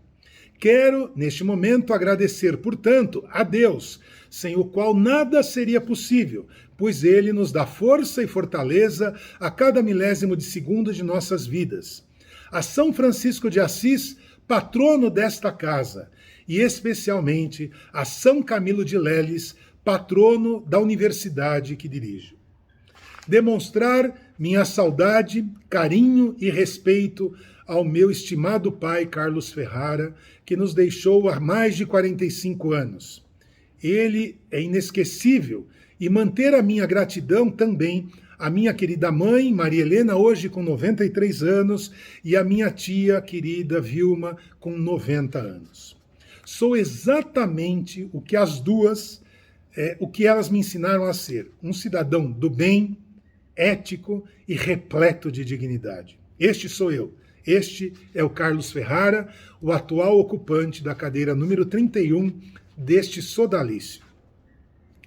Quero, neste momento, agradecer, portanto, a Deus, sem o qual nada seria possível, pois Ele nos dá força e fortaleza a cada milésimo de segundo de nossas vidas. A São Francisco de Assis, patrono desta casa, e especialmente a São Camilo de Leles, patrono da universidade que dirijo. Demonstrar minha saudade, carinho e respeito ao meu estimado pai Carlos Ferrara, que nos deixou há mais de 45 anos. Ele é inesquecível, e manter a minha gratidão também à minha querida mãe, Maria Helena, hoje com 93 anos, e à minha tia querida Vilma, com 90 anos. Sou exatamente o que as duas, o que elas me ensinaram a ser, um cidadão do bem, ético e repleto de dignidade. Este sou eu. Este é o Carlos Ferrara, o atual ocupante da cadeira número 31 deste sodalício.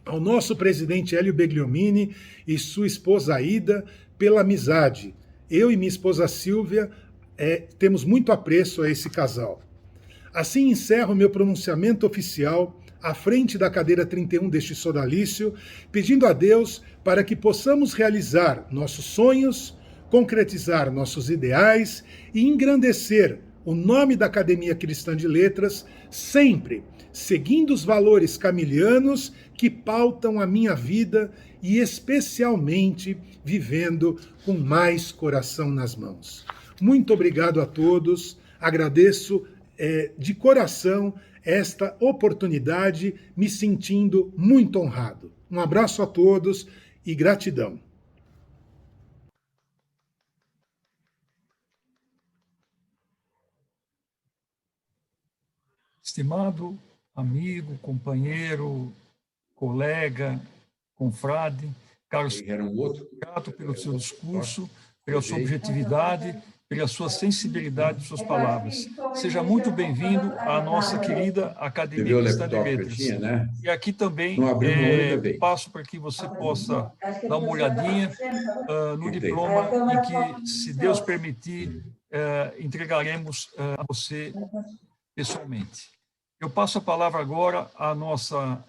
Ao nosso presidente Hélio Begliomini e sua esposa Aida, pela amizade. Eu e minha esposa Silvia temos muito apreço a esse casal. Assim encerro meu pronunciamento oficial à frente da cadeira 31 deste sodalício, pedindo a Deus para que possamos realizar nossos sonhos, concretizar nossos ideais e engrandecer o nome da Academia Cristã de Letras, sempre seguindo os valores camilianos que pautam a minha vida e especialmente vivendo com mais coração nas mãos. Muito obrigado a todos, agradeço de coração esta oportunidade, me sentindo muito honrado. Um abraço a todos e gratidão. Estimado amigo, companheiro, colega, confrade, Carlos, grato pelo seu discurso, pela sua objetividade, pela sua sensibilidade de suas palavras. Seja muito bem-vindo à nossa querida Academia Cristã de Letras. E aqui também passo para que você possa dar uma olhadinha no diploma em que, se Deus permitir, entregaremos a você pessoalmente. Eu passo a palavra agora à nossa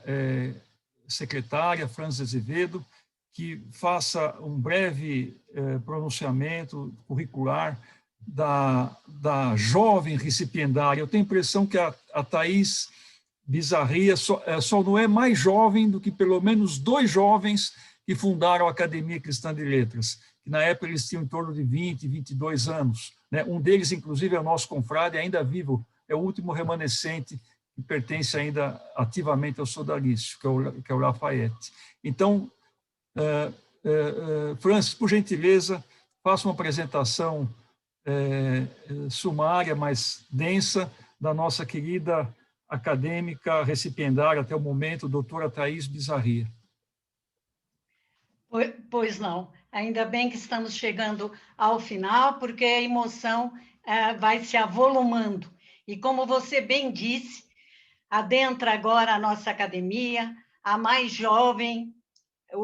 secretária, Frances Azevedo, que faça um breve pronunciamento curricular da jovem recipiendária. Eu tenho a impressão que a Thaís Bizarria só não é mais jovem do que pelo menos 2 jovens que fundaram a Academia Cristã de Letras, que na época eles tinham em torno de 20, 22 anos. Né? Um deles, inclusive, é o nosso confrade, ainda vivo, é o último remanescente que pertence ainda ativamente ao sodalício, que é o Lafayette. Então, Francis, por gentileza, faça uma apresentação sumária, mas densa, da nossa querida acadêmica recipiendária até o momento, doutora Thaís Bizarria. Pois não. Ainda bem que estamos chegando ao final, porque a emoção vai se avolumando. E como você bem disse, adentra agora a nossa academia, o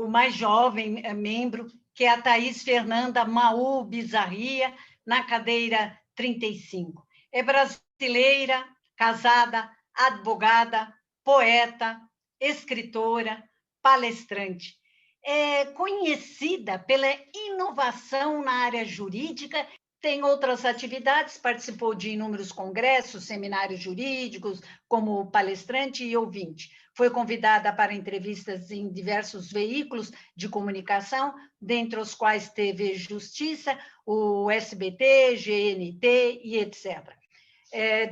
mais jovem membro, que é a Thaís Fernanda Maú Bizarria, na cadeira 35. É brasileira, casada, advogada, poeta, escritora, palestrante. É conhecida pela inovação na área jurídica, tem outras atividades, participou de inúmeros congressos, seminários jurídicos, como palestrante e ouvinte. Foi convidada para entrevistas em diversos veículos de comunicação, dentre os quais TV Justiça, o SBT, GNT e etc.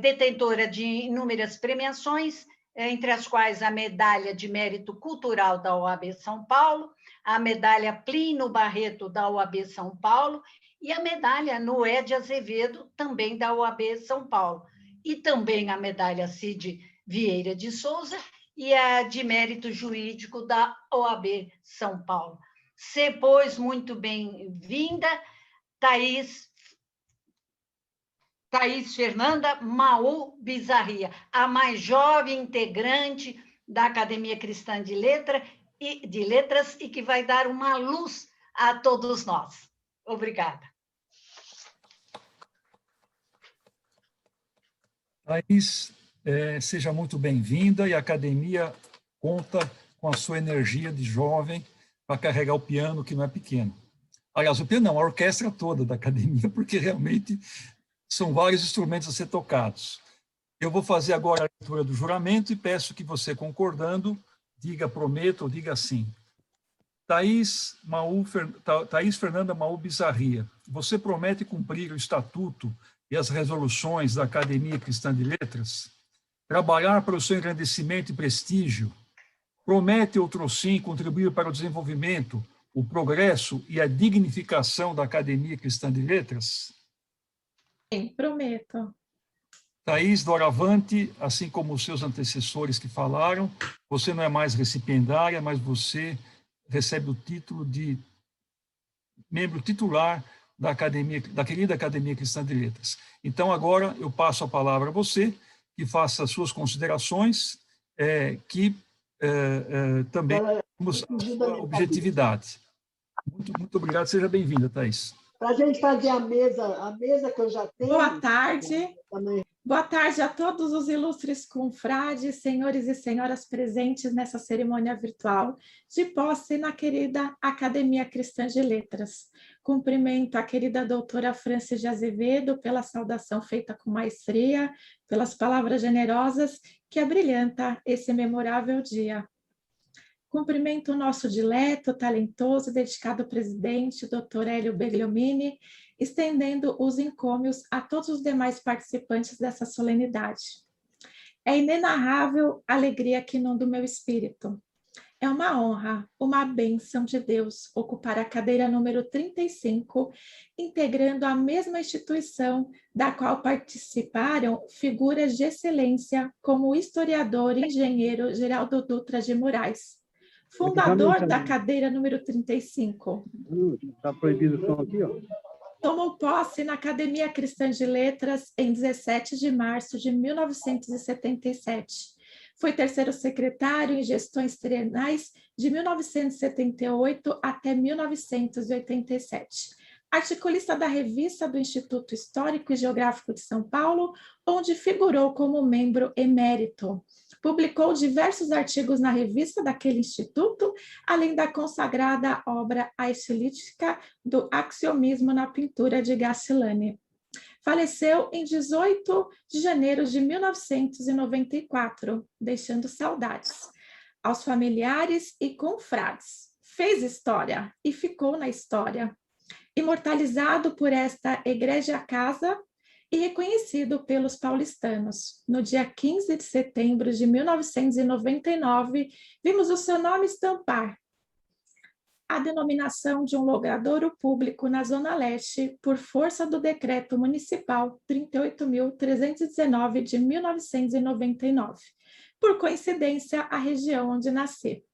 Detentora de inúmeras premiações, entre as quais a Medalha de Mérito Cultural da OAB São Paulo, a Medalha Plínio Barreto da OAB São Paulo e a Medalha Noé de Azevedo, também da OAB São Paulo, e também a Medalha Cid Vieira de Souza e a de Mérito Jurídico da OAB São Paulo. Pois, muito bem-vinda, Thaís Fernanda Maú Bizarria, a mais jovem integrante da Academia Cristã de Letras e que vai dar uma luz a todos nós. Obrigada. Thaís, seja muito bem-vinda, e a academia conta com a sua energia de jovem para carregar o piano, que não é pequeno. Aliás, o piano não, a orquestra toda da academia, porque realmente são vários instrumentos a ser tocados. Eu vou fazer agora a leitura do juramento e peço que você, concordando, diga prometo ou diga sim. Thaís Fernanda Maú Bizarria, você promete cumprir o estatuto e as resoluções da Academia Cristã de Letras? Trabalhar para o seu engrandecimento e prestígio? Promete, outrossim, contribuir para o desenvolvimento, o progresso e a dignificação da Academia Cristã de Letras? Sim, prometo. Thaís, doravante, assim como os seus antecessores que falaram, você não é mais recipiendária, mas você recebe o título de membro titular da querida Academia Cristã de Letras. Então, agora eu passo a palavra a você, que faça as suas considerações, também temos a sua objetividade. Muito obrigado, seja bem-vinda, Thaís. Para a gente fazer a mesa que eu já tenho. Boa tarde. Boa tarde a todos os ilustres confrades, senhores e senhoras presentes nessa cerimônia virtual de posse na querida Academia Cristã de Letras. Cumprimento a querida doutora Frances de Azevedo pela saudação feita com maestria, pelas palavras generosas que abrilhanta esse memorável dia. Cumprimento o nosso dileto, talentoso e dedicado presidente, doutor Hélio Begliomini, estendendo os encômios a todos os demais participantes dessa solenidade. É inenarrável a alegria que inunda o meu espírito. É uma honra, uma bênção de Deus ocupar a cadeira número 35, integrando a mesma instituição da qual participaram figuras de excelência como o historiador e engenheiro Geraldo Dutra de Moraes, fundador da cadeira número 35. Está proibido o som aqui, ó. Tomou posse na Academia Cristã de Letras em 17 de março de 1977. Foi terceiro secretário em gestões trienais de 1978 até 1987. Articulista da revista do Instituto Histórico e Geográfico de São Paulo, onde figurou como membro emérito. Publicou diversos artigos na revista daquele instituto, além da consagrada obra A Estilística do Axiomismo na Pintura de Gassilani. Faleceu em 18 de janeiro de 1994, deixando saudades aos familiares e confrades. Fez história e ficou na história, imortalizado por esta egrégia casa e reconhecido pelos paulistanos. No dia 15 de setembro de 1999, vimos o seu nome estampar a denominação de um logradouro público na Zona Leste por força do Decreto Municipal 38.319 de 1999. Por coincidência, a região onde nasci.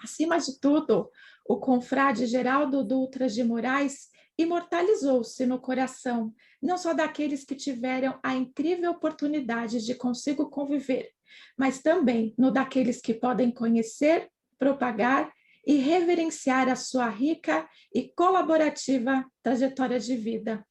Acima de tudo, o confrade Geraldo Dutra de Moraes imortalizou-se no coração, não só daqueles que tiveram a incrível oportunidade de consigo conviver, mas também no daqueles que podem conhecer, propagar e reverenciar a sua rica e colaborativa trajetória de vida.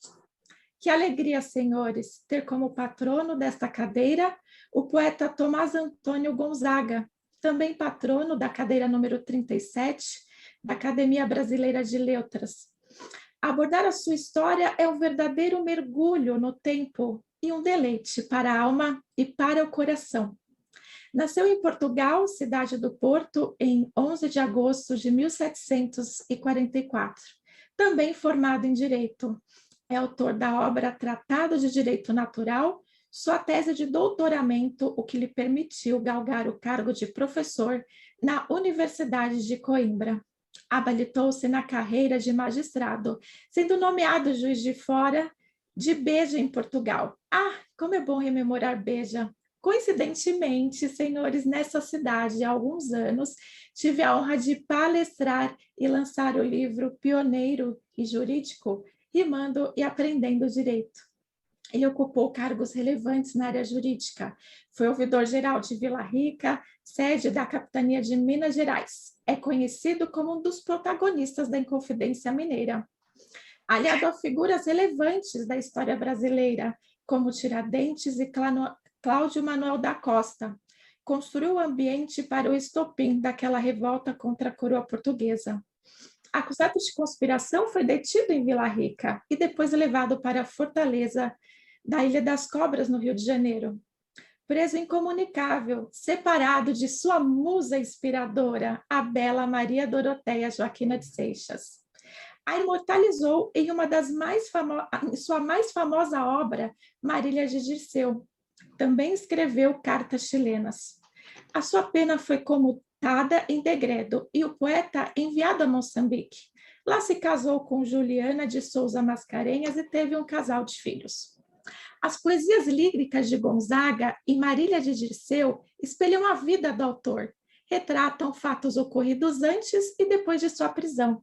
Que alegria, senhores, ter como patrono desta cadeira o poeta Tomás Antônio Gonzaga, também patrono da cadeira número 37 da Academia Brasileira de Letras. Abordar a sua história é um verdadeiro mergulho no tempo e um deleite para a alma e para o coração. Nasceu em Portugal, cidade do Porto, em 11 de agosto de 1744. Também formado em Direito. É autor da obra Tratado de Direito Natural, sua tese de doutoramento, o que lhe permitiu galgar o cargo de professor na Universidade de Coimbra. Habilitou-se na carreira de magistrado, sendo nomeado juiz de fora de Beja, em Portugal. Ah, como é bom rememorar Beja! Coincidentemente, senhores, nessa cidade, há alguns anos, tive a honra de palestrar e lançar o livro Pioneiro e Jurídico, Rimando e Aprendendo Direito. Ele ocupou cargos relevantes na área jurídica. Foi ouvidor-geral de Vila Rica, sede da Capitania de Minas Gerais. É conhecido como um dos protagonistas da Inconfidência Mineira. Aliado a figuras relevantes da história brasileira, como Tiradentes e Cláudio Manuel da Costa, construiu o ambiente para o estopim daquela revolta contra a coroa portuguesa. Acusado de conspiração, foi detido em Vila Rica e depois levado para a fortaleza da Ilha das Cobras, no Rio de Janeiro. Preso incomunicável, separado de sua musa inspiradora, a bela Maria Doroteia Joaquina de Seixas. A imortalizou em uma das sua mais famosa obra, Marília de Dirceu. Também escreveu cartas chilenas. A sua pena foi comutada em degredo e o poeta enviado a Moçambique. Lá se casou com Juliana de Souza Mascarenhas e teve um casal de filhos. As poesias líricas de Gonzaga e Marília de Dirceu espelham a vida do autor, retratam fatos ocorridos antes e depois de sua prisão.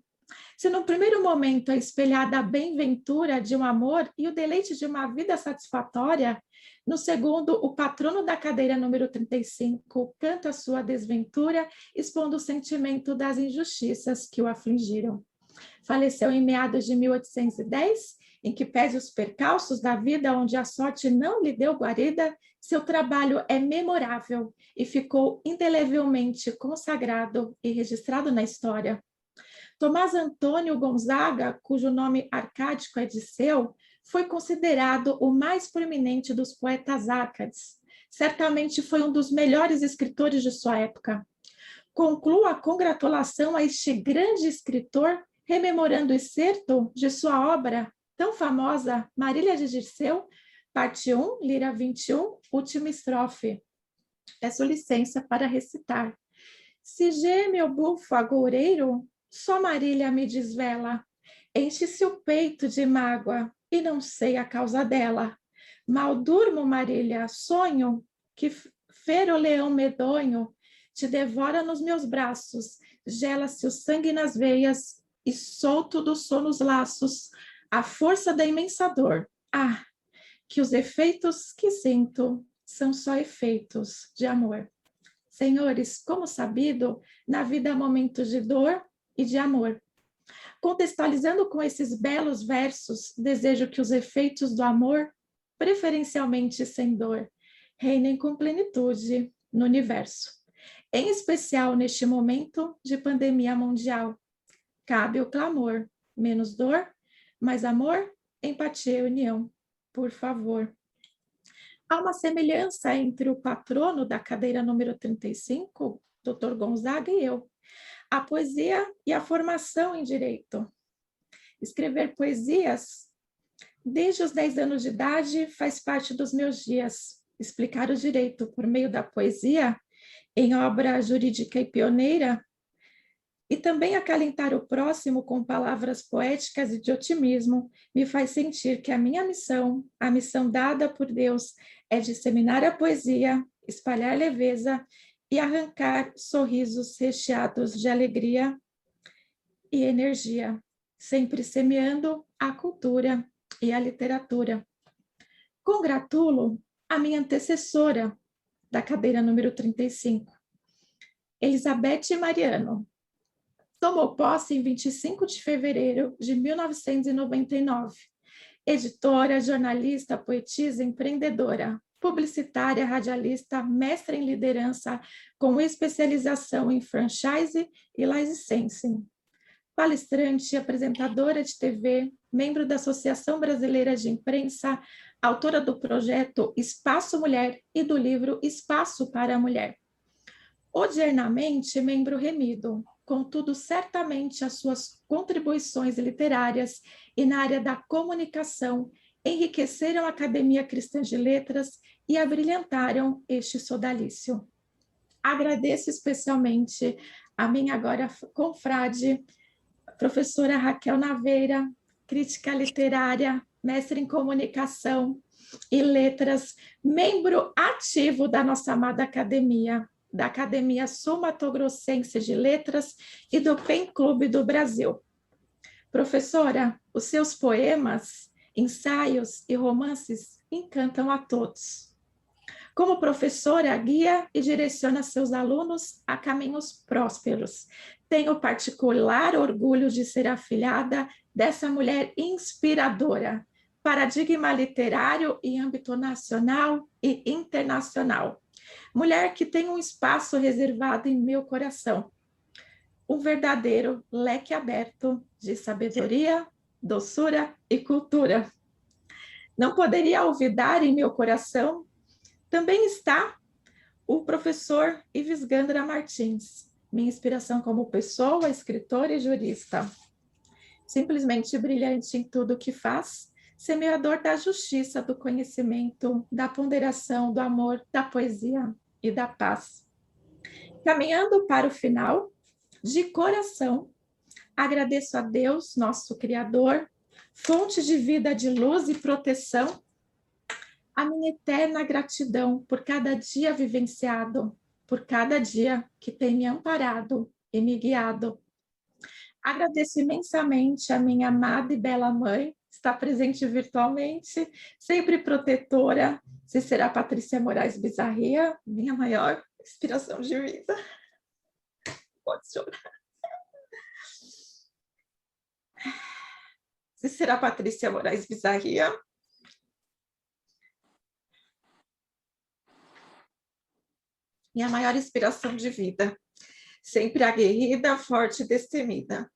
Se no primeiro momento é espelhada a bem-ventura de um amor e o deleite de uma vida satisfatória, no segundo, o patrono da cadeira número 35 canta sua desventura, expondo o sentimento das injustiças que o afligiram. Faleceu em meados de 1810, em que, pese os percalços da vida onde a sorte não lhe deu guarida, seu trabalho é memorável e ficou indelevelmente consagrado e registrado na história. Tomás Antônio Gonzaga, cujo nome arcádico é Disseu, foi considerado o mais proeminente dos poetas árcades. Certamente foi um dos melhores escritores de sua época. Concluo a congratulação a este grande escritor, rememorando o excerto de sua obra tão famosa, Marília de Dirceu, parte 1, lira 21, última estrofe. Peço licença para recitar. Se geme o bufo agoureiro, só Marília me desvela. Enche-se o peito de mágoa e não sei a causa dela. Mal durmo, Marília, sonho que fero leão medonho te devora nos meus braços, gela-se o sangue nas veias e solto do sono os laços, a força da imensa dor. Ah, que os efeitos que sinto são só efeitos de amor. Senhores, como sabido, na vida há momentos de dor e de amor. Contextualizando com esses belos versos, desejo que os efeitos do amor, preferencialmente sem dor, reinem com plenitude no universo. Em especial neste momento de pandemia mundial. Cabe o clamor, menos dor, mais amor, empatia e união. Por favor. Há uma semelhança entre o patrono da cadeira número 35, Dr. Gonzaga, e eu. A poesia e a formação em direito. Escrever poesias, desde os 10 anos de idade, faz parte dos meus dias. Explicar o direito por meio da poesia, em obra jurídica e pioneira, e também acalentar o próximo com palavras poéticas e de otimismo, me faz sentir que a minha missão, a missão dada por Deus, é disseminar a poesia, espalhar leveza e arrancar sorrisos recheados de alegria e energia, sempre semeando a cultura e a literatura. Congratulo a minha antecessora da cadeira número 35, Elizabeth Mariano. Tomou posse em 25 de fevereiro de 1999. Editora, jornalista, poetisa, empreendedora, publicitária, radialista, mestre em liderança, com especialização em franchise e licensing. Palestrante, apresentadora de TV, membro da Associação Brasileira de Imprensa, autora do projeto Espaço Mulher e do livro Espaço para a Mulher. Odiernamente, membro remido, contudo, certamente as suas contribuições literárias e na área da comunicação enriqueceram a Academia Cristã de Letras e abrilhantaram este sodalício. Agradeço especialmente a minha agora confrade, professora Raquel Naveira, crítica literária, mestre em comunicação e letras, membro ativo da nossa amada academia, da Academia Sul-Mato-Grossense de Letras e do PEN Clube do Brasil. Professora, os seus poemas, ensaios e romances encantam a todos. Como professora, guia e direciona seus alunos a caminhos prósperos. Tenho particular orgulho de ser afilhada dessa mulher inspiradora, paradigma literário em âmbito nacional e internacional. Mulher que tem um espaço reservado em meu coração. Um verdadeiro leque aberto de sabedoria, doçura e cultura. Não poderia olvidar em meu coração também está o professor Ives Gandra Martins, minha inspiração como pessoa, escritora e jurista. Simplesmente brilhante em tudo o que faz, semeador da justiça, do conhecimento, da ponderação, do amor, da poesia e da paz. Caminhando para o final, de coração, agradeço a Deus, nosso Criador, fonte de vida, de luz e proteção, a minha eterna gratidão por cada dia vivenciado, por cada dia que tem me amparado e me guiado. Agradeço imensamente a minha amada e bela mãe, está presente virtualmente, sempre protetora, Cícera Patrícia Moraes Bizarria, minha maior inspiração de vida. Pode chorar. Cícera Patrícia Moraes Bizarria. Minha maior inspiração de vida. Sempre aguerrida, forte e destemida.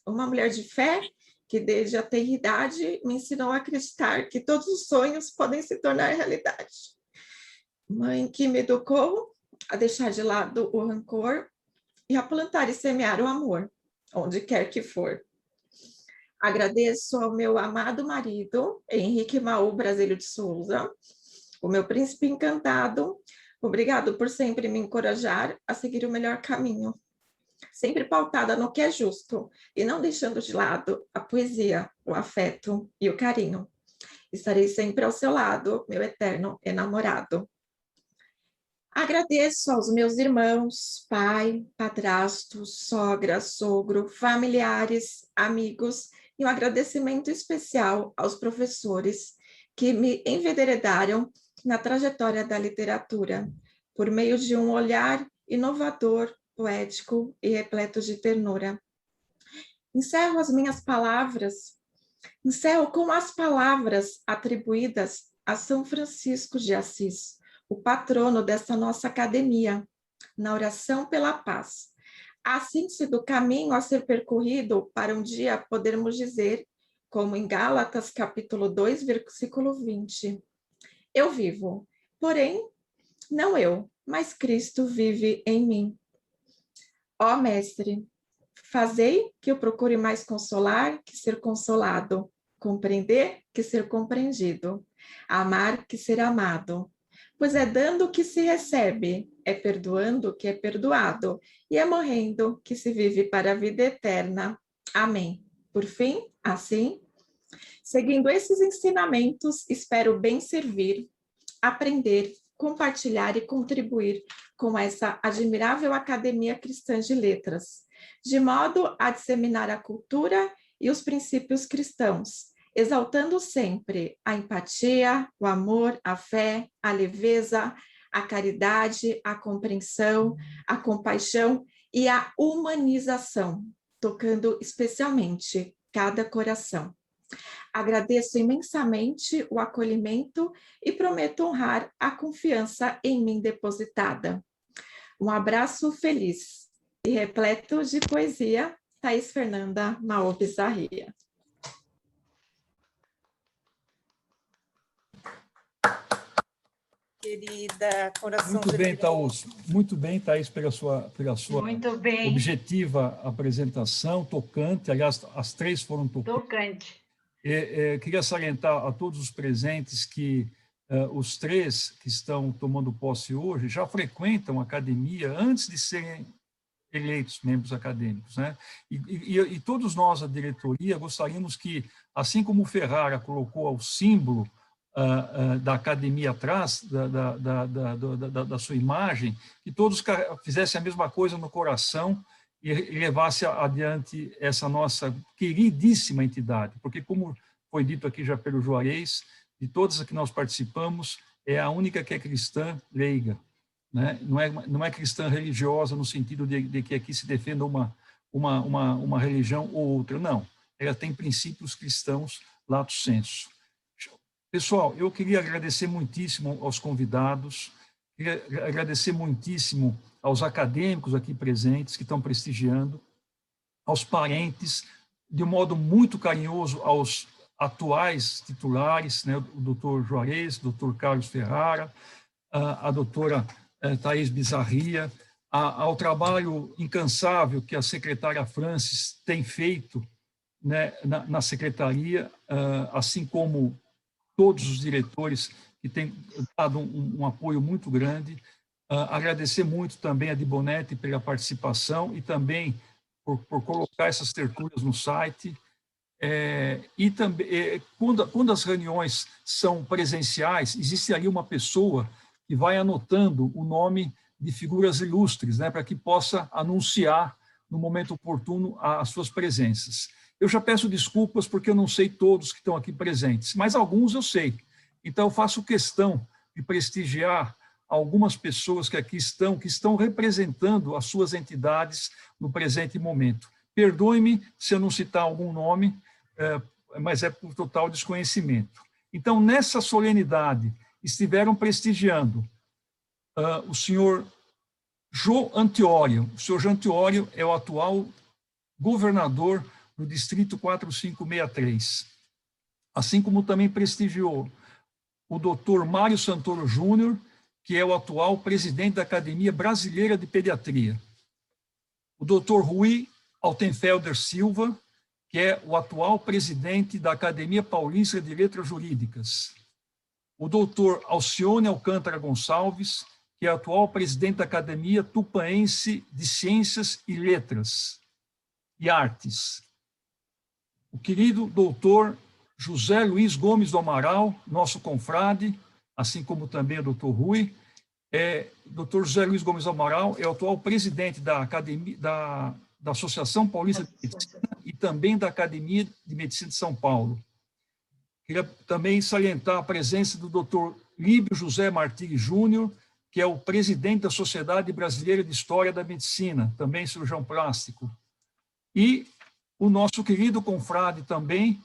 uma mulher de fé que desde a tenridade me ensinou a acreditar que todos os sonhos podem se tornar realidade. Mãe que me educou a deixar de lado o rancor e a plantar e semear o amor, onde quer que for. Agradeço ao meu amado marido, Henrique Maú Brasílio de Souza, o meu príncipe encantado. Obrigado por sempre me encorajar a seguir o melhor caminho, sempre pautada no que é justo e não deixando de lado a poesia, o afeto e o carinho. Estarei sempre ao seu lado, meu eterno enamorado. Agradeço aos meus irmãos, pai, padrasto, sogra, sogro, familiares, amigos e um agradecimento especial aos professores que me enveredaram na trajetória da literatura, por meio de um olhar inovador, poético e repleto de ternura. Encerro com as palavras atribuídas a São Francisco de Assis, o patrono dessa nossa academia, na oração pela paz. A síntese do caminho a ser percorrido para um dia podermos dizer, como em Gálatas, capítulo 2, versículo 20, eu vivo, porém, não eu, mas Cristo vive em mim. Ó Mestre, fazei que eu procure mais consolar que ser consolado, compreender que ser compreendido, amar que ser amado, pois é dando que se recebe, é perdoando que é perdoado, e é morrendo que se vive para a vida eterna. Amém. Por fim, assim, seguindo esses ensinamentos, espero bem servir, aprender, compartilhar e contribuir com essa admirável Academia Cristã de Letras, de modo a disseminar a cultura e os princípios cristãos, exaltando sempre a empatia, o amor, a fé, a leveza, a caridade, a compreensão, a compaixão e a humanização, tocando especialmente cada coração. Agradeço imensamente o acolhimento e prometo honrar a confiança em mim depositada. Um abraço feliz e repleto de poesia, Thaís Fernanda Maú Bizarria. Querida, coração... Muito bem, Thaís. Muito bem, Thaís, pela sua objetiva apresentação, tocante. Aliás, as três foram tocantes. Tocante. Queria salientar a todos os presentes que os três que estão tomando posse hoje já frequentam a academia antes de serem eleitos membros acadêmicos, né? E todos nós, a diretoria, gostaríamos que, assim como o Ferrara colocou o símbolo da academia atrás da sua imagem, que todos fizessem a mesma coisa no coração e levasse adiante essa nossa queridíssima entidade, porque, como foi dito aqui já pelo Juarez, de todas as que nós participamos, é a única que é cristã leiga, né? Não é cristã religiosa no sentido de que aqui se defenda uma religião ou outra, não. Ela tem princípios cristãos lato sensu. Pessoal, eu queria agradecer muitíssimo aos convidados, queria agradecer muitíssimo aos acadêmicos aqui presentes, que estão prestigiando, aos parentes, de um modo muito carinhoso aos atuais titulares, né, o doutor Juarez, o doutor Carlos Ferrara, a doutora Thaís Bizarria, ao trabalho incansável que a secretária Francis tem feito, né, na secretaria, assim como todos os diretores que têm dado um apoio muito grande. Agradecer muito também a Dibonete pela participação e também por colocar essas tertulias no site. E também, quando as reuniões são presenciais, existe ali uma pessoa que vai anotando o nome de figuras ilustres, né, para que possa anunciar no momento oportuno as suas presenças. Eu já peço desculpas porque eu não sei todos que estão aqui presentes, mas alguns eu sei. Então, eu faço questão de prestigiar algumas pessoas que aqui estão, que estão representando as suas entidades no presente momento. Perdoe-me se eu não citar algum nome, mas é por total desconhecimento. Então, nessa solenidade, estiveram prestigiando o senhor Jô Antiório. O senhor Jô Antiório é o atual governador no Distrito 4563. Assim como também prestigiou o Dr. Mário Santoro Júnior, que é o atual presidente da Academia Brasileira de Pediatria. O Dr. Rui Altenfelder Silva, que é o atual presidente da Academia Paulista de Letras Jurídicas. O Dr. Alcione Alcântara Gonçalves, que é atual presidente da Academia Tupaense de Ciências e Letras e Artes. O querido doutor José Luiz Gomes do Amaral, nosso confrade, assim como também o doutor Rui. Dr. José Luiz Gomes do Amaral é o atual presidente da Academia, da Associação Paulista de Medicina e também da Academia de Medicina de São Paulo. Queria também salientar a presença do Dr. Líbio José Martiri Júnior, que é o presidente da Sociedade Brasileira de História da Medicina, também cirurgião plástico. E o nosso querido confrade também,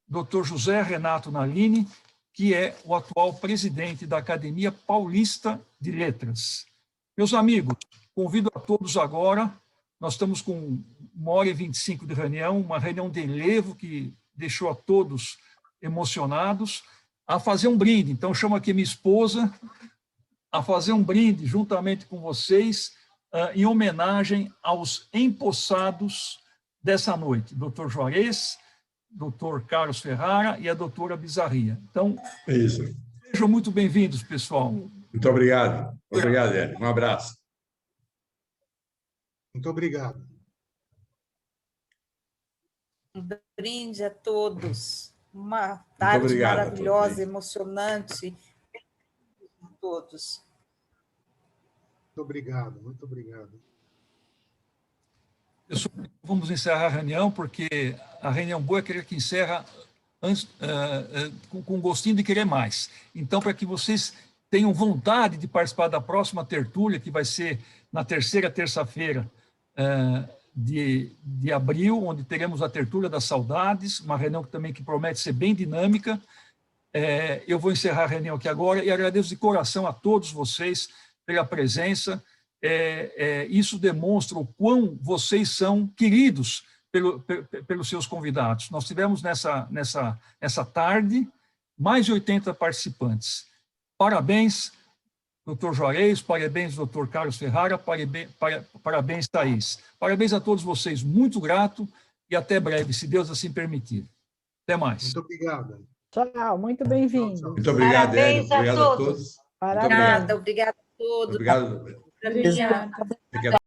Dr. José Renato Nalini, que é o atual presidente da Academia Paulista de Letras. Meus amigos, convido a todos agora, nós estamos com 1h25 de reunião, uma reunião de enlevo que deixou a todos emocionados, a fazer um brinde. Então, chamo aqui minha esposa a fazer um brinde juntamente com vocês, em homenagem aos empossados dessa noite, Dr. Juarez, Dr. Carlos Ferrara e a doutora Bizarria. Então, sejam muito bem-vindos, pessoal. Muito obrigado. Obrigado, Hélio. Um abraço. Muito obrigado. Um brinde a todos. Uma tarde maravilhosa, emocionante. A todos. Muito obrigado, muito obrigado. Vamos encerrar a reunião, porque a reunião boa é aquela que encerra com gostinho de querer mais. Então, para que vocês tenham vontade de participar da próxima tertúlia, que vai ser na terceira terça-feira de abril, onde teremos a tertúlia das saudades, uma reunião também que promete ser bem dinâmica. Eu vou encerrar a reunião aqui agora e agradeço de coração a todos vocês pela presença. Isso demonstra o quão vocês são queridos pelos seus convidados. Nós tivemos nessa tarde mais de 80 participantes. Parabéns, Dr. Juarez, parabéns, Dr. Carlos Ferrara, parabéns, Thaís. Parabéns a todos vocês, muito grato e até breve, se Deus assim permitir. Até mais. Muito obrigado. Tchau, muito bem-vindo. Muito obrigado, Hélio. Obrigado a todos. Parabéns. Obrigada a todos. Obrigado. Obrigada.